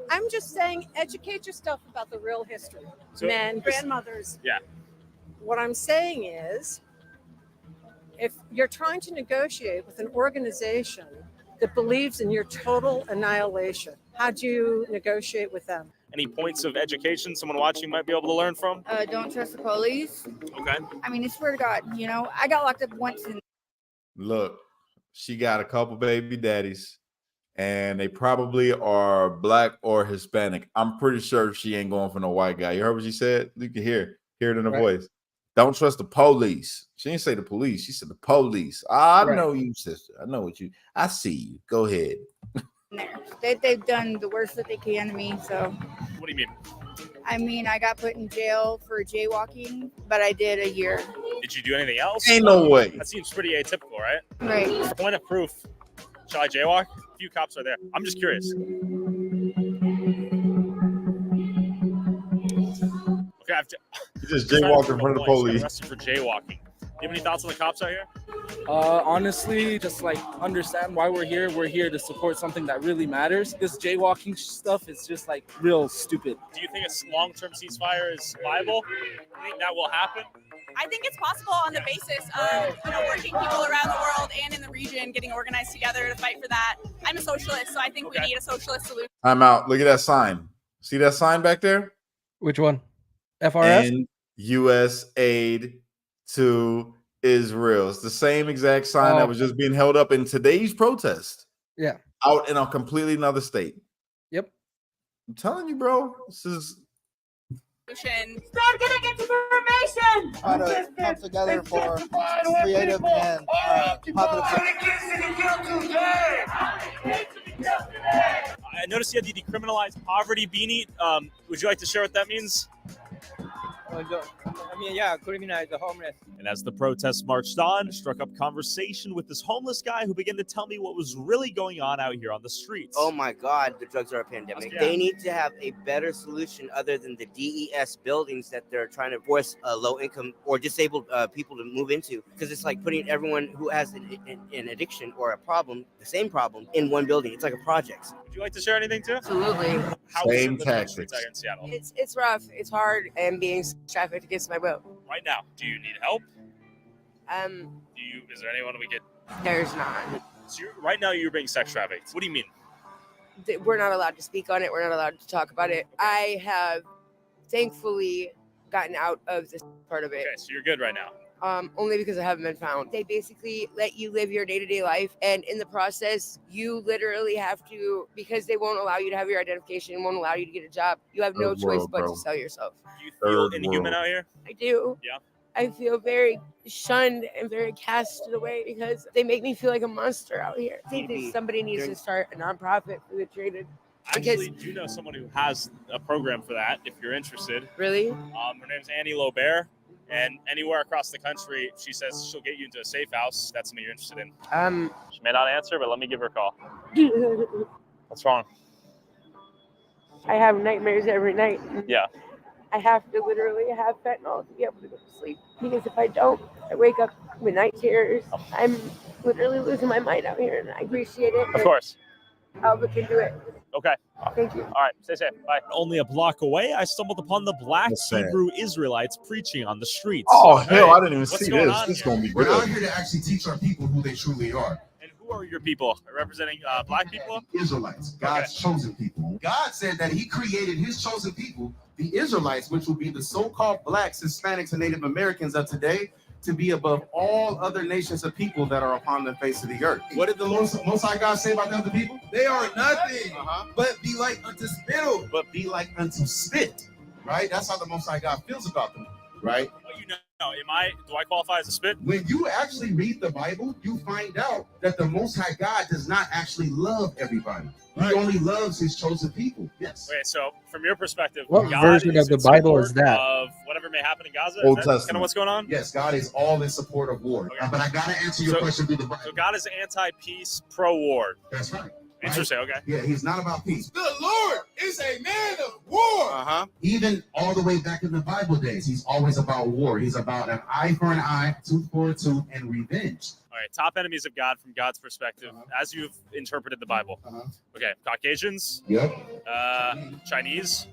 I'm just saying, educate yourself about the real history. Men, grandmothers. Yeah. What I'm saying is, if you're trying to negotiate with an organization that believes in your total annihilation, how do you negotiate with them? Any points of education someone watching might be able to learn from? Don't trust the police. Okay. I mean, I swear to God, you know, I got locked up once in. Look, she got a couple baby daddies, and they probably are black or Hispanic. I'm pretty sure she ain't going for no white guy. You heard what she said? You can hear it in her voice. Don't trust the police. She didn't say the police. She said the police. I know you, sister. I know what you. I see you. Go ahead. They've done the worst that they can to me. So. What do you mean? I mean, I got put in jail for jaywalking, but I did a year. Did you do anything else? Ain't no way. That seems pretty atypical, right? Right. Point of proof. Shall I jaywalk? A few cops are there. I'm just curious. Okay, You just jaywalked in front of the police. Arrested for jaywalking. Do you have any thoughts on the cops out here? Honestly, just like understand why we're here. We're here to support something that really matters. This jaywalking stuff is just like real stupid. Do you think a long-term ceasefire is viable? Do you think that will happen? I think it's possible on the basis of working people around the world and in the region getting organized together to fight for that. I'm a socialist, so I think we need a socialist solution. I'm out. Look at that sign. See that sign back there? Which one? FRS? And U.S. aid to Israel. It's the same exact sign that was just being held up in today's protest. Yeah. Out in a completely another state. Yep. I'm telling you, bro. This is Start getting information. Try to come together for creative and positive. I noticed you had the decriminalized poverty beanie. Would you like to share what that means? Criminalize the homeless. And as the protests marched on, struck up conversation with this homeless guy who began to tell me what was really going on out here on the streets. Oh my God, the drugs are a pandemic. Yeah. They need to have a better solution other than the DES buildings that they're trying to force low income or disabled people to move into. Because it's like putting everyone who has an addiction or a problem, the same problem, in one building. It's like a project. Would you like to share anything too? Absolutely. How is it living on the streets out here in Seattle? It's rough. It's hard, and being trafficked against my will. Right now, do you need help? Is there anyone we could? There's not. So right now you're being sex trafficked. What do you mean? We're not allowed to speak on it. We're not allowed to talk about it. I have thankfully gotten out of this part of it. Okay, so you're good right now. Only because I haven't been found. They basically let you live your day-to-day life, and in the process, you literally have to, because they won't allow you to have your identification, won't allow you to get a job. You have no choice but to sell yourself. Do you feel inhuman out here? I do. Yeah. I feel very shunned and very casted away because they make me feel like a monster out here. I think that somebody needs to start a nonprofit for the traded. Actually, do you know someone who has a program for that? If you're interested. Really? Her name's Annie Lobert, and anywhere across the country, she says she'll get you into a safe house. That's something you're interested in. She may not answer, but let me give her a call. What's wrong? I have nightmares every night. Yeah. I have to literally have fentanyl to be able to go to sleep. Because if I don't, I wake up with night terrors. I'm literally losing my mind out here, and I appreciate it. Of course. I'll look into it. Okay. Thank you. All right. Stay safe. Bye. Only a block away, I stumbled upon the black Hebrew Israelites preaching on the streets. Oh, hell, I didn't even What's see going this. on This is here? going to be We're out good. here to actually teach our people who they truly are. And who are your people? Representing black people? Israelites, God's chosen people. God said that he created his chosen people, the Israelites, which will be the so-called blacks, Hispanics, and Native Americans of today, to be above all other nations of people that are upon the face of the earth. What did the Most High God say about the other people? They are nothing, but be like unto spittle, but be like unto spit, right? That's how the Most High God feels about them, right? What you you know? Do I qualify as a spit? When you actually read the Bible, you find out that the Most High God does not actually love everybody. He only loves his chosen people. Yes. Okay, so from your perspective, What God version is of the in Bible is support that? Of whatever may happen in Gaza? Old Is that kind Testament. of what's going on? Yes, God is all in support of war. Okay. But I got to answer your question through the Bible. So God is anti-peace, pro-war. That's right. Interesting, okay. Yeah, he's not about peace. The Lord is a man of war. Uh-huh. Even all the way back in the Bible days, he's always about war. He's about an eye for an eye, tooth for a tooth, and revenge. All right, top enemies of God from God's perspective, as you've interpreted the Bible. Okay, Caucasians. Yep. Chinese.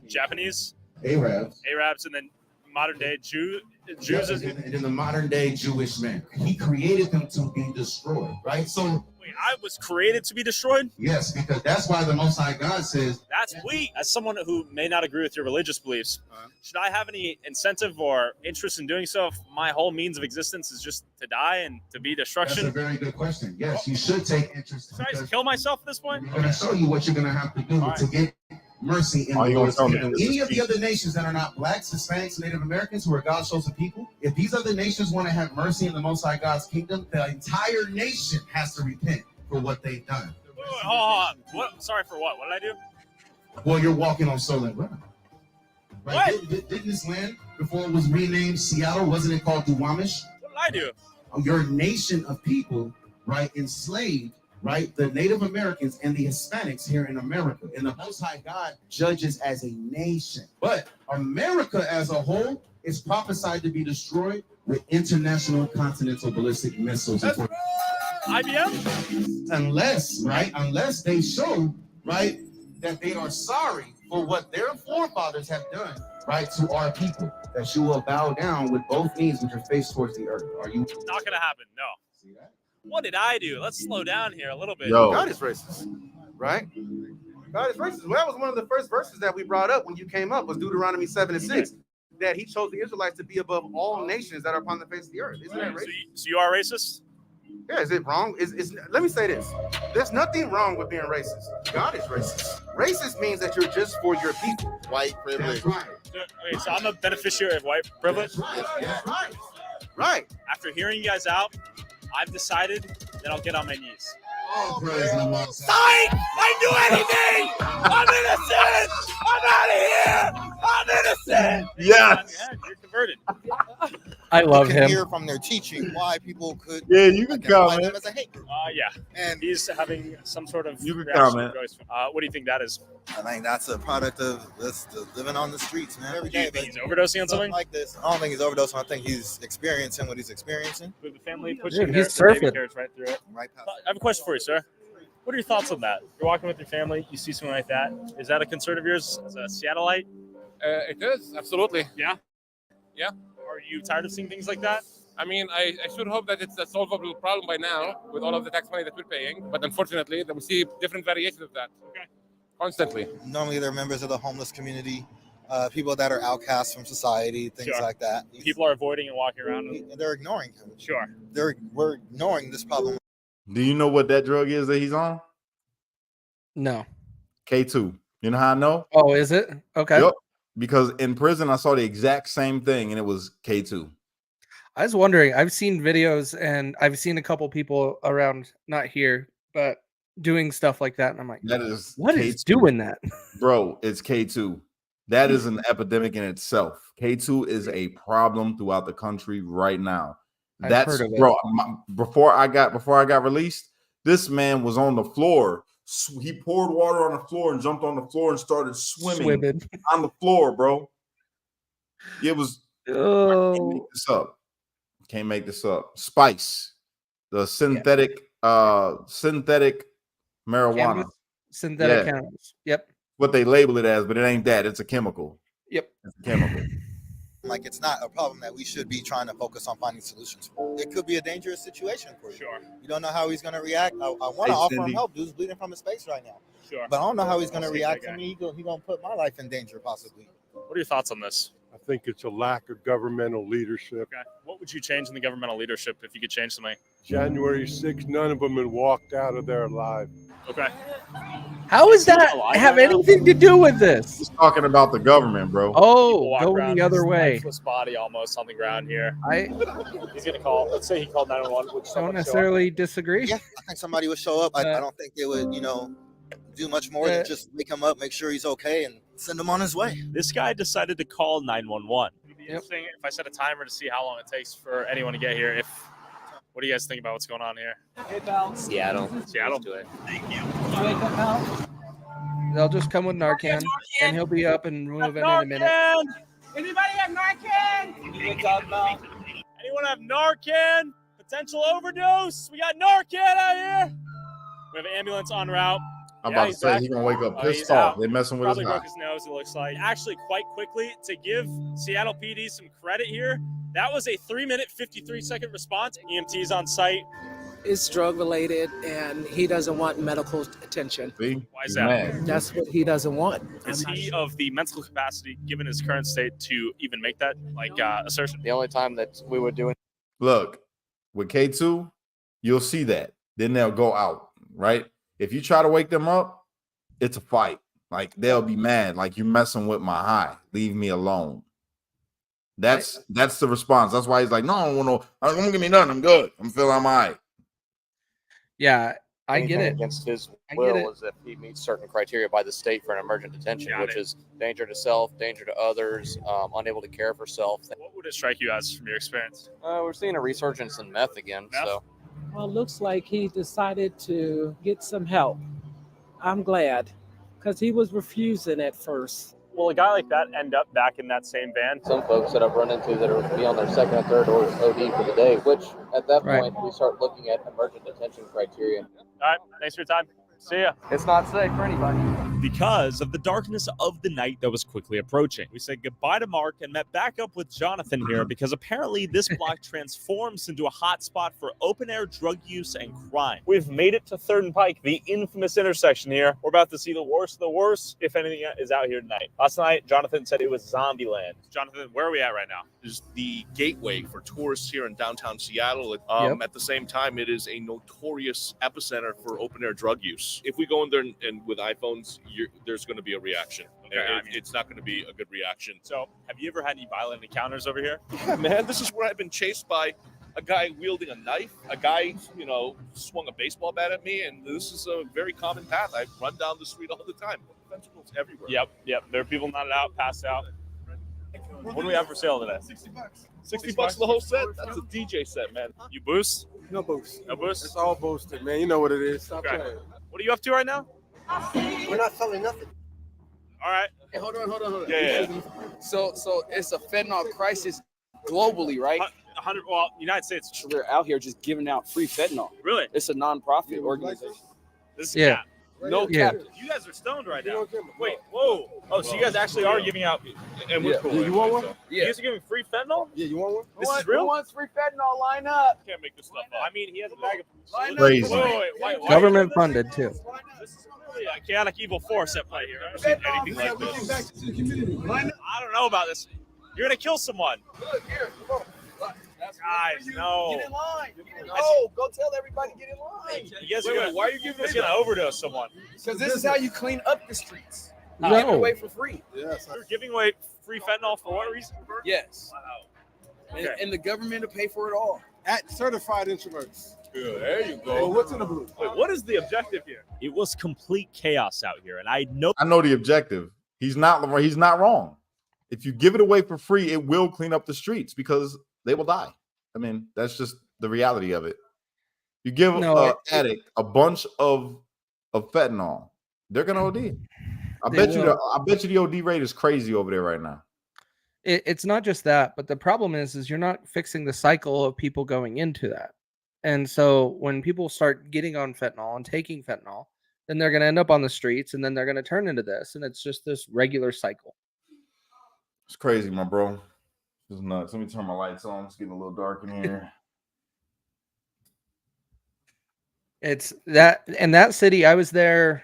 Japanese. Arabs. And then modern day Jews. And in the modern day Jewish man. He created them to be destroyed, right? So Wait, I was created to be destroyed? yes, because that's why the Most High God says That's weak. As someone who may not agree with your religious beliefs, should I have any incentive or interest in doing so if my whole means of existence is just to die and to be destruction? that's a very good question. Yes, you should take interest. Should I just kill myself at this point? I'm going to show you what you're going to have to do to get mercy in Are the you Lord's gonna tell me kingdom. this Any is of the peace? other nations that are not blacks, Hispanics, Native Americans, who are God's chosen people, if these other nations want to have mercy in the Most High God's kingdom, the entire nation has to repent for what they've done. Wait, hold on. What? Sorry for what? What did I do? Well, you're walking on stolen ground. Right? Didn't this land, before it was renamed Seattle, wasn't it called Duwamish? What did I do? Your nation of people, right, enslaved, right, the Native Americans and the Hispanics here in America. And the Most High God judges as a nation. But America as a whole is prophesied to be destroyed with international continental ballistic missiles. IBM? Unless they show, right, that they are sorry for what their forefathers have done, right, to our people. That you will bow down with both knees with your face towards the earth. Are you? It's not going to happen. No. See that? What did I do? Let's slow down here a little bit. Yo. God is racist, right? God is racist. Well, that was one of the first verses that we brought up when you came up, was Deuteronomy 7:6, that he chose the Israelites to be above all nations that are upon the face of the earth. Isn't that racist? So you are racist? Yeah, is it wrong? Let me say this. There's nothing wrong with being racist. God is racist. Racist means that you're just for your people. White privilege. Right. Okay, so I'm a beneficiary of white privilege. Right. After hearing you guys out, I've decided that I'll get on my knees. Oh, praise the Most Psych! I do anything! I'm innocent! I'm out of here! I'm innocent! Yes. You're converted. I love you can him. hear from their teaching why people could Yeah, you can identify comment. them as a hate group. Yeah. And He's having some sort of You can reaction comment. to Joyce. What do you think that is? I think that's a product of this living on the streets, man. Every Do you day. think but he's overdosing on something something? like this. I don't think he's overdosing. I think he's experiencing what he's experiencing. With the family Dude, pushing he's their baby surfing. carriage right through it. Right past. I have a question for you, sir. What are your thoughts on that? You're walking with your family, you see something like that. Is that a concern of yours as a Seattleite? It is, absolutely. Yeah? Yeah. Are you tired of seeing things like that? I mean, I should hope that it's a solvable problem by now with all of the tax money that we're paying. But unfortunately, we see different variations of that. Okay. Constantly. Normally, they're members of the homeless community, people that are outcasts from society, things Sure. like that. People are avoiding and walking around. They're ignoring him. Sure. We're ignoring this problem. Do you know what that drug is that he's on? No. K2. You know how I know? Oh, is it? Okay. Yep. Because in prison, I saw the exact same thing, and it was K2. I was wondering, I've seen videos and I've seen a couple people around, not here, but doing stuff like that. And I'm like, That is what K2. is doing that? Bro, it's K2. That is an epidemic in itself. K2 is a problem throughout the country right now. I've That's heard of it. bro. Before I got released, this man was on the floor. He poured water on the floor and jumped on the floor and started swimming. On the floor, bro. It was. I can't make this up. Can't make this up. Spice, the synthetic marijuana. Cannabis? Synthetic Yeah. cannabis. Yep. What they label it as, but it ain't that. It's a chemical. Yep. It's a chemical. Like, it's not a problem that we should be trying to focus on finding solutions for. It could be a dangerous situation for you. Sure. You don't know how he's going to react. I want Hey, to offer Cindy. him help. Dude's bleeding from his face right now. Sure. But I don't know how he's going to I'll see react that to guy. me. He's going to put my life in danger, possibly. What are your thoughts on this? I think it's a lack of governmental leadership. Okay. What would you change in the governmental leadership if you could change something? January 6th, none of them had walked out of there alive. Okay. How does that have anything to do with this? He's talking about the government, bro. Oh, going the other way. Lifeless body almost on the ground here. He's gonna call. Let's say he called 911. Would Don't someone show up? necessarily disagree. Yeah, I think somebody would show up. I don't think they would, do much more than just wake him up, make sure he's okay, and send him on his way. This guy decided to call 911. It'd be interesting if I set a timer to see how long it takes for anyone to get here. What do you guys think about what's going on here? Hey, pal. Seattle. Seattle. Do it. Thank you. Wake up, pal. They'll just come with Narcan, and he'll be up and moving in a minute. Anybody have Narcan? Anyone have Narcan? Potential overdose. We got Narcan out here. We have an ambulance en route. I'm about to say he's gonna wake up pissed off. They messing with his Probably broke nose. his nose, it looks like. Actually, quite quickly, to give Seattle PD some credit here, that was a 3-minute, 53-second response. EMTs on site. It's drug related, and he doesn't want medical attention. See? Why is that? That's what he doesn't want. Is he of the mental capacity, given his current state, to even make that assertion? The only time that we would do it. Look, with K2, you'll see that. Then they'll go out, right? If you try to wake them up, it's a fight. Like, they'll be mad. Like, you messing with my high. Leave me alone. That's the response. That's why he's like, no, I don't want no. Don't give me nothing. I'm good. I'm feeling all right. Yeah, I Anything get it. Against his I will get it. is if he meets certain criteria by the state for an emergent detention, which is danger to self, danger to others, unable to care for self. What would it strike you as from your experience? We're seeing a resurgence in meth again. So Well, it looks like he decided to get some help. I'm glad, because he was refusing at first. Will a guy like that end up back in that same van? some folks that I've run into that are be on their second or third or OD for the day, which at that Right. point we start looking at emergent detention criteria. All right, thanks for your time. See ya. It's not safe for anybody. Because of the darkness of the night that was quickly approaching, we said goodbye to Mark and met back up with Jonathan here because apparently this block transforms into a hotspot for open-air drug use and crime. We've made it to 3rd and Pike, the infamous intersection here. We're about to see the worst of the worst, if anything is out here tonight. Last night, Jonathan said it was zombie land. Jonathan, where are we at right now? Is the gateway for tourists here in downtown Seattle. At the same time, it is a notorious epicenter for open-air drug use. If we go in there and with iPhones, there's going to be a reaction. Okay, It's not going to be a good reaction. So, have you ever had any violent encounters over here? Yeah, man, this is where I've been chased by a guy wielding a knife. A guy, swung a baseball bat at me, and this is a very common path. I run down the street all the time. Fentanyl's everywhere. Yep. There are people nodded out, passed out. What do we have for sale today? $60. $60 the whole set. That's a DJ set, man. You boost? No boost. No boost? It's all boosted, man. You know what it is. Stop Okay. playing. What are you up to right now? We're not selling nothing. All right. Hey, hold on. Yeah. So it's a fentanyl crisis globally, right? 100. Well, United States. We're out here just giving out free fentanyl. Really? It's a non-profit organization. This is Yeah. cap. No Yeah. cap. You guys are stoned right now. Wait, whoa. Oh, so you guys actually are giving out. And we're cool. You want one? You guys are giving free fentanyl? Yeah, you want one? This is real? Who wants free fentanyl? Line up. Can't make this stuff up. I mean, he has a bag of. Crazy. Wait, why Government funded too. This is really a chaotic evil force at play here. I've never seen anything like this. I don't know about this. You're gonna kill someone. Look here. Come on. Guys, no. Get in line. No, go tell everybody get in line. You guys are Wait, gonna, why are you giving you guys this gonna overdose someone? Because this is how you clean up the streets. No. You give it away for free. Yes. You're giving away free fentanyl for what reason? Yes. Wow. And, Okay. and the government will pay for it all. At certified introverts. Yeah, there you Well, go. what's in the blue? Wait, what is the objective here? It was complete chaos out here, and I know. I know the objective. He's not wrong. If you give it away for free, it will clean up the streets because they will die. I mean, that's just the reality of it. You give an addict a bunch of fentanyl, they're gonna OD. I bet you the OD rate is crazy over there right now. It's not just that, but the problem is you're not fixing the cycle of people going into that. And so when people start getting on fentanyl and taking fentanyl, then they're going to end up on the streets, and then they're going to turn into this, and it's just this regular cycle. It's crazy, my bro. It's nuts. Let me turn my lights on. It's getting a little dark in here. It's that, and that city, I was there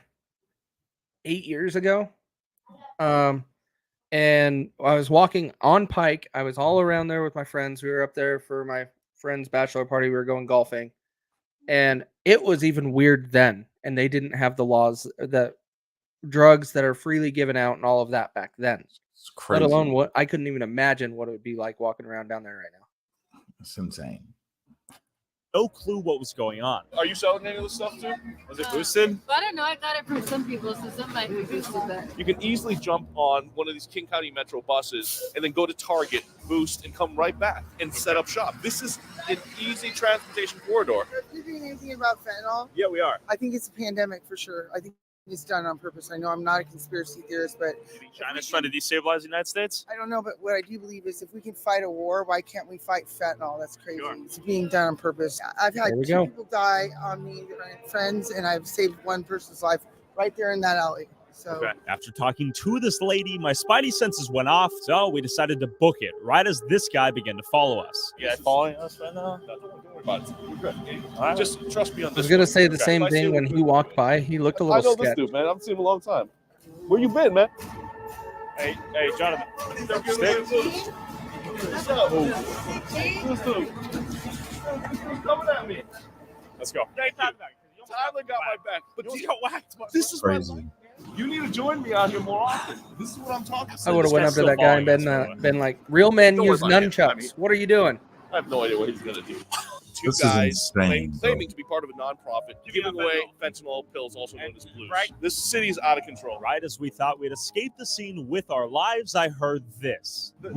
8 years ago. And I was walking on Pike. I was all around there with my friends. We were up there for my friend's bachelor party. We were going golfing. And it was even weird then. And they didn't have the laws, the drugs that are freely given out and all of that back then. It's crazy. Let alone what I couldn't even imagine what it would be like walking around down there right now. It's insane. No clue what was going on. Are you selling any of this stuff too? Was it boosted? But I don't know. I got it from some people, so some might be boosted. But You can easily jump on one of these King County Metro buses and then go to Target, boost, and come right back and set up shop. This is an easy transportation corridor. Are you doing anything about fentanyl? Yeah, we are. I think it's a pandemic for sure. I think it's done on purpose. I know I'm not a conspiracy theorist, but China's trying to destabilize the United States? I don't know. But what I do believe is if we can fight a war, why can't we fight fentanyl? That's crazy. Sure. It's being done on purpose. I've had There we 2 go. people die on me, friends, and I've saved one person's life right there in that alley. So Okay. After talking to this lady, my spidey senses went off, so we decided to book it right as this guy began to follow us. You guys following us right now? Don't worry about it. We're good. Just trust me on I this. was going to one. say the Okay. same If I see thing when him- he walked by. He looked a I little know this sketchy. dude, man. I've seen him a long time. Where you been, man? Hey, Jonathan. Stick. What's up? What's up? Coming at me. Let's go. Tyler got my back. But You got whacked. this is my Crazy. life. You need to join me out here more often. This is what I'm talking about. I would have went up to guy's that guy and still following us, been like, real men Don't worry use about him. I nunchucks. mean- What are you doing? I have no idea what he's gonna do. Two This is guys insane, bro. claiming to be part of a nonprofit, giving away fentanyl pills, also known as blues. Right. This city is out of control. Right as we thought we'd escape the scene with our lives, I heard this. How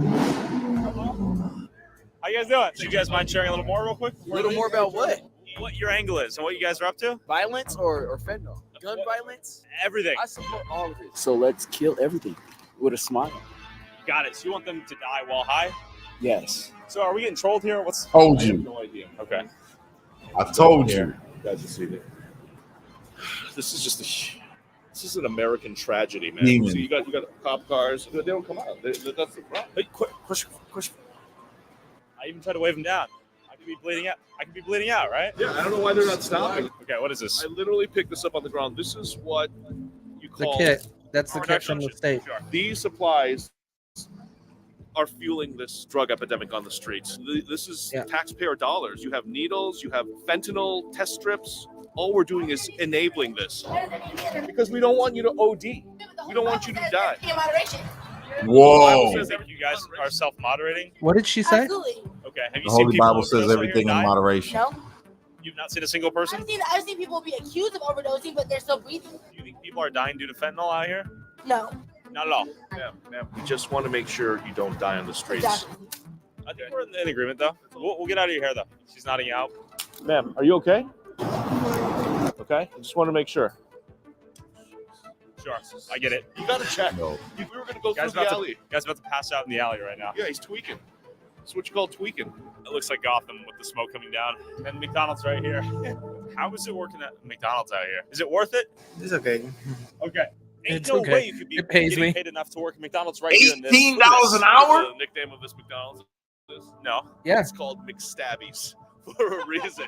you guys doing? Do you guys mind sharing a little more real quick? A little more about what? What your angle is and what you guys are up to? Violence or fentanyl? Gun violence? Everything. I support all of it. So let's kill everything with a smile. Got it. So you want them to die while high? Yes. So are we getting trolled here? What's Told I have you. no idea. okay? I told you. You guys will see it. This is just this is an American tragedy, man. Demon. So you got cop cars. They don't come out. That's the problem. Hey, quick. I even tried to wave them down. I could be bleeding out. Right? Yeah, I don't know why they're not stopping. Okay, what is this? I literally picked this up on the ground. This is what you The call kit. That's the Harm kit from the reduction. state. Sure. These supplies are fueling this drug epidemic on the streets. This is Yeah. taxpayer dollars. You have needles, you have fentanyl test strips. All we're doing is enabling this because we don't want you to OD. We don't want you to die. Whoa. You think you guys are self-moderating? What did she say? Okay. Have you The seen Holy people Bible says overdose out here everything in die? moderation. no. You've not seen a single person? I've seen people be accused of overdosing, but they're still breathing. Do you think people are dying due to fentanyl out here? No. Not at all. Ma'am, we just want to make sure you don't die on the streets. Exactly. I think we're in agreement, though. We'll get out of your hair, though. She's nodding out. Ma'am, are you okay? Okay, I just want to make sure. Sure, I get it. You got to check. No. We were going to go Guy's through the about alley. to pass out in the alley right now. Yeah, he's tweaking. That's what you call tweaking. It looks like Gotham with the smoke coming down. And McDonald's right here. How is it working at McDonald's out here? Is it worth it? It's okay. Okay. Ain't It's no okay. way you could be It pays getting me. paid enough to work at McDonald's right here in this. $18 Look at this. an hour? The nickname of this McDonald's is No. Yeah. it's called McStabbies for a reason.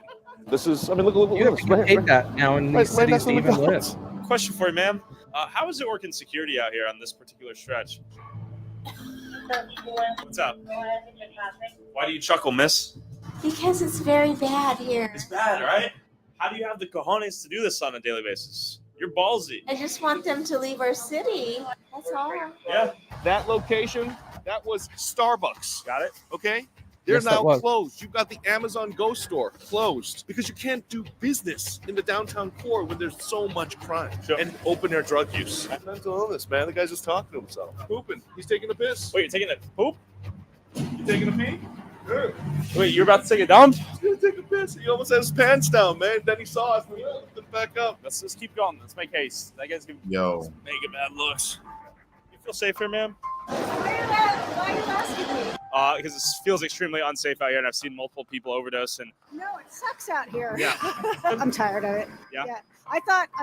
This is, I mean, look You have to get paid that now in these cities to even live. Question for you, ma'am. How is it working security out here on this particular stretch? What's up? Why do you chuckle, miss? Because it's very bad here. It's bad, right? How do you have the cojones to do this on a daily basis? You're ballsy. I just want them to leave our city. That's all. Yeah. That location, that was Starbucks. Got it? Okay? They're Yes, that now was. closed. You've got the Amazon Go store closed because you can't do business in the downtown core when there's so much crime and open air drug use. Mental illness, man. The guy's just talking to himself. Pooping. He's taking a piss. Wait, you're taking a poop? You taking a pee? Yeah. Wait, you're about to take a dump? He's gonna take a piss. He almost had his pants down, man. Then he saw us and he lifted it back up. Let's just keep going. Let's make haste. That guy's gonna Yo. make it bad looks. You feel safe here, ma'am? Why are you asking me? Because it feels extremely unsafe out here, and I've seen multiple people overdose. And No, it sucks out here. Yeah. I'm tired of it. Yeah. I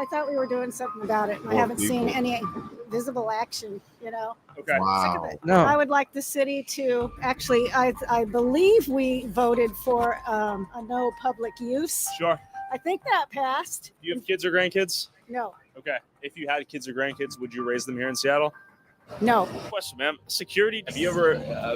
thought we were doing something about it, and I Poor haven't seen people. any visible action. You know. okay, Sick of Wow. it. No. I would like the city to actually. I believe we voted for a no public use. sure. I think that passed. Do you have kids or grandkids? No. Okay. If you had kids or grandkids, would you raise them here in Seattle? No. Question, ma'am. Security. Have you ever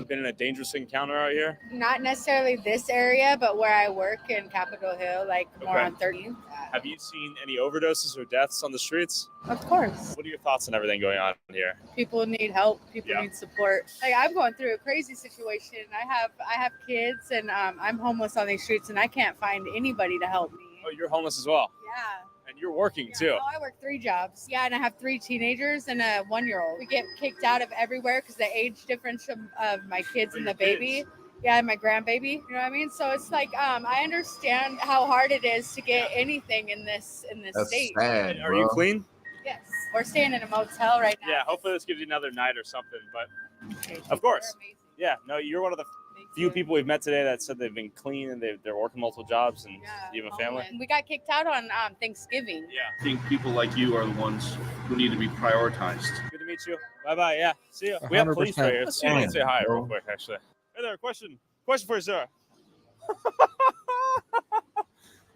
been in a dangerous encounter out here? Not necessarily this area, but where I work in Capitol Hill, like more Okay. on 13th. Have you seen any overdoses or deaths on the streets? Of course. What are your thoughts on everything going on here? People need help. People Yeah. need support. Like I'm going through a crazy situation. I have kids, and I'm homeless on these streets, and I can't find anybody to help me. Oh, you're homeless as well. Yeah. And you're working too. Oh, I work 3 jobs. Yeah, and I have 3 teenagers and a 1-year-old. We get kicked out of everywhere because the age difference of my kids and the baby. Yeah, and my grandbaby. You know what I mean? So it's like I understand how hard it is to get anything in this That's state. sad, Are you bro. clean? Yes, we're staying in a motel right now. Yeah. Hopefully this gives you another night or something. But of course. Yeah. No, you're one of the few people we've met today that said they've been clean and they're working multiple jobs and you have a family. We got kicked out on Thanksgiving. Yeah. I think people like you are the ones who need to be prioritized. Good to meet you. Bye bye. Yeah. See you. We have police right here. Let's see if we can say hi real quick, actually. Hey there. Question for you, sir.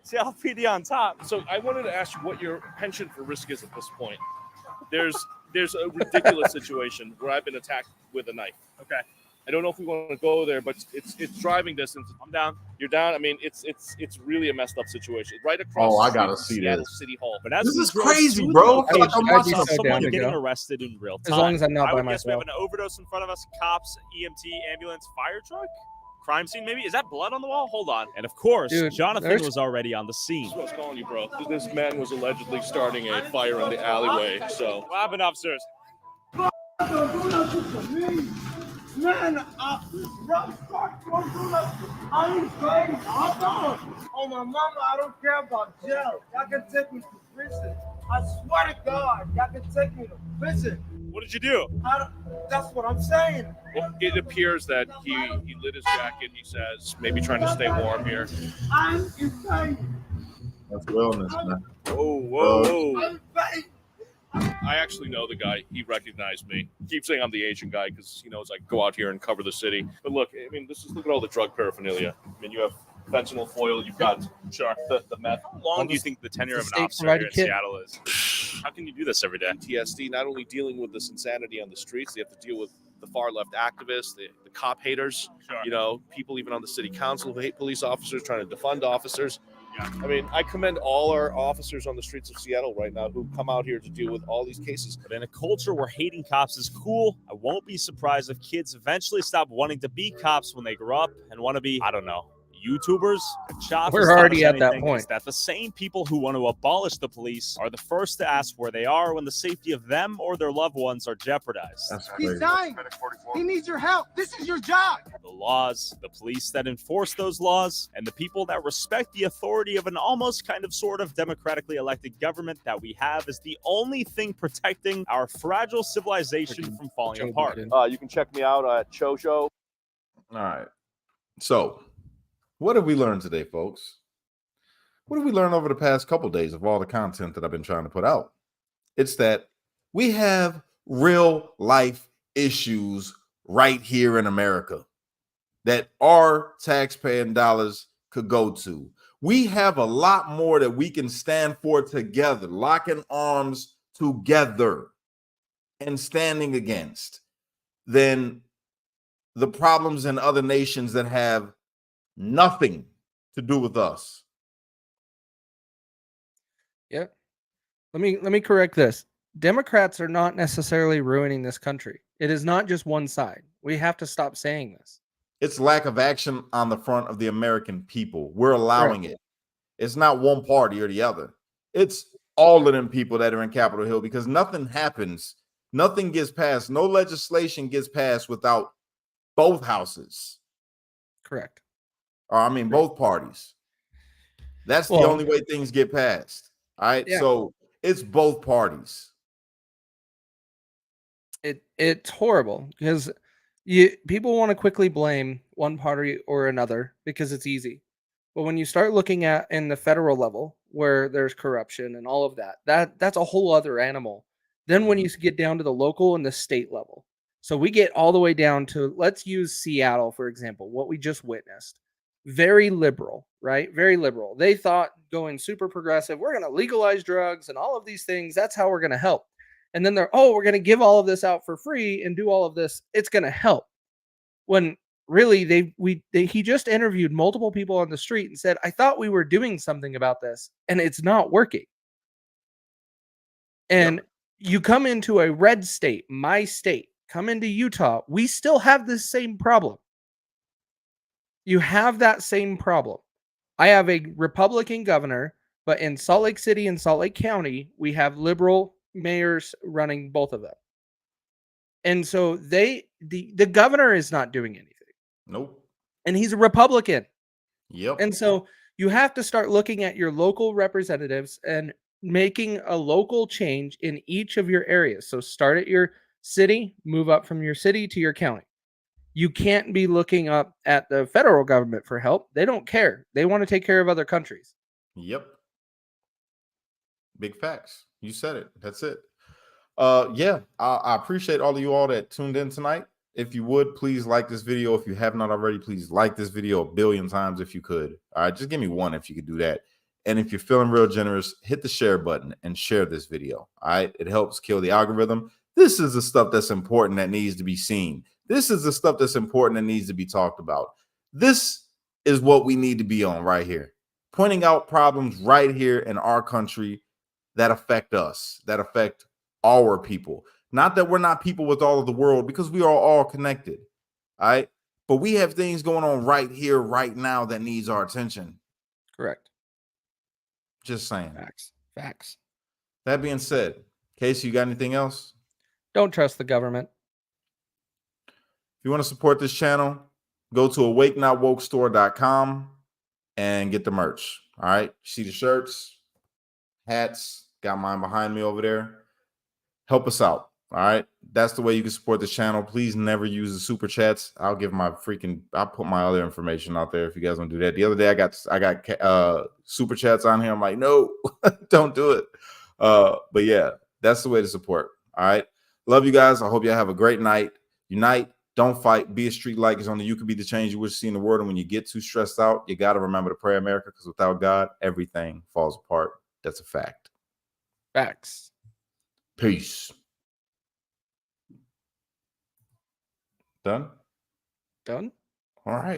CLPD on top. So I wanted to ask you what your penchant for risk is at this point. There's a ridiculous situation where I've been attacked with a knife. Okay. I don't know if we want to go there, but it's driving distance. I'm down. You're down. I mean, it's really a messed up situation. Right across. Oh, the I street gotta from see Seattle this. City Hall. But as This we is drove crazy, to bro. the I feel like I'm location, watching I saw a someone film. getting arrested in real time. As long as I'm not I by would guess we have myself. an overdose in front of us. Cops, EMT, ambulance, fire truck, crime scene. Maybe is that blood on the wall? Hold on. And of course, Dude, Jonathan there's- was already on the scene. That's what I was calling you, bro. This man was allegedly starting a fire in the alleyway. So What happened, officers? Man, don't do nothing. I ain't going. I'm gone. Oh, my mama, I don't care about jail. Y'all can take me to prison. I swear to God, y'all can take me to prison. What did you do? That's what I'm saying. well, it appears that he lit his jacket. He says maybe trying to stay warm here. I'm insane. That's wellness, man. Whoa. I'm insane. I actually know the guy. He recognized me. Keep saying I'm the Asian guy because he knows I go out here and cover the city. But look, I mean, look at all the drug paraphernalia. I mean, you have fentanyl foil. You've got the meth. How long do you think the tenure of an state officer here in provided kit. Seattle is? How can you do this every day? PTSD, not only dealing with this insanity on the streets, they have to deal with the far left activists, the cop haters, you know, people even on the city council who hate police officers, trying to defund officers. Yeah. I mean, I commend all our officers on the streets of Seattle right now who come out here to deal with all these cases. But in a culture where hating cops is cool, I won't be surprised if kids eventually stop wanting to be cops when they grow up and want to be, I don't know, YouTubers. CHAZ We're has taught already us at that anything point. is that the same people who want to abolish the police are the first to ask where they are when the safety of them or their loved ones are jeopardized. That's He's crazy. dying. He needs your help. This is your job. The laws, the police that enforce those laws, and the people that respect the authority of an almost kind of sort of democratically elected government that we have is the only thing protecting our fragile civilization from falling Joe apart. Biden. You can check me out at Chojo. All right. So, what have we learned today, folks? What have we learned over the past couple days of all the content that I've been trying to put out? It's that we have real life issues right here in America that our taxpaying dollars could go to. We have a lot more that we can stand for together, locking arms together and standing against than the problems in other nations that have nothing to do with us. Yep. Let me correct this. Democrats are not necessarily ruining this country. It is not just one side. We have to stop saying this. It's lack of action on the front of the American people. We're allowing it. It's not one party or the other. It's all of them people that are in Capitol Hill because nothing happens. Nothing gets passed. No legislation gets passed without both houses. Correct. Or I mean, both parties. That's the only way things get passed. All right. Yeah. So it's both parties. It's horrible because people want to quickly blame one party or another because it's easy. But when you start looking at in the federal level where there's corruption and all of that's a whole other animal. Then when you get down to the local and the state level. So we get all the way down to, let's use Seattle, for example, what we just witnessed. Very liberal, right? Very liberal. They thought going super progressive, we're going to legalize drugs and all of these things. That's how we're going to help. And then they're, oh, we're going to give all of this out for free and do all of this. It's going to help. When really he just interviewed multiple people on the street and said, I thought we were doing something about this and it's not working. And you come into a red state, my state, come into Utah, we still have this same problem. You have that same problem. I have a Republican governor, but in Salt Lake City and Salt Lake County, we have liberal mayors running both of them. And so the governor is not doing anything. Nope. And he's a Republican. Yep. And so you have to start looking at your local representatives and making a local change in each of your areas. So start at your city, move up from your city to your county. You can't be looking up at the federal government for help. They don't care. They want to take care of other countries. Yep. Big facts. You said it. That's it. Yeah, I appreciate all of you all that tuned in tonight. If you would, please like this video. If you have not already, please like this video 1 billion times if you could. All right, just give me one if you could do that. And if you're feeling real generous, hit the share button and share this video. All right, it helps kill the algorithm. This is the stuff that's important that needs to be seen. This is the stuff that's important that needs to be talked about. This is what we need to be on right here, pointing out problems right here in our country that affect us, that affect our people. Not that we're not people with all of the world, because we are all connected. All right. But we have things going on right here, right now that needs our attention. Correct. Just saying. Facts. That being said, Casey, you got anything else? Don't trust the government. If you want to support this channel, go to awakenotwokestore.com and get the merch. All right. See the shirts, hats, got mine behind me over there. Help us out. All right. That's the way you can support this channel. Please never use the super chats. I'll put my other information out there if you guys want to do that. The other day I got super chats on here. I'm like, no, don't do it. But yeah, that's the way to support. All right. Love you guys. I hope y'all have a great night. Unite, don't fight, be a street light. It's only you can be the change you wish to see in the world. And when you get too stressed out, you got to remember to pray, America, because without God, everything falls apart. That's a fact. Facts. Peace. Done? Done? All right.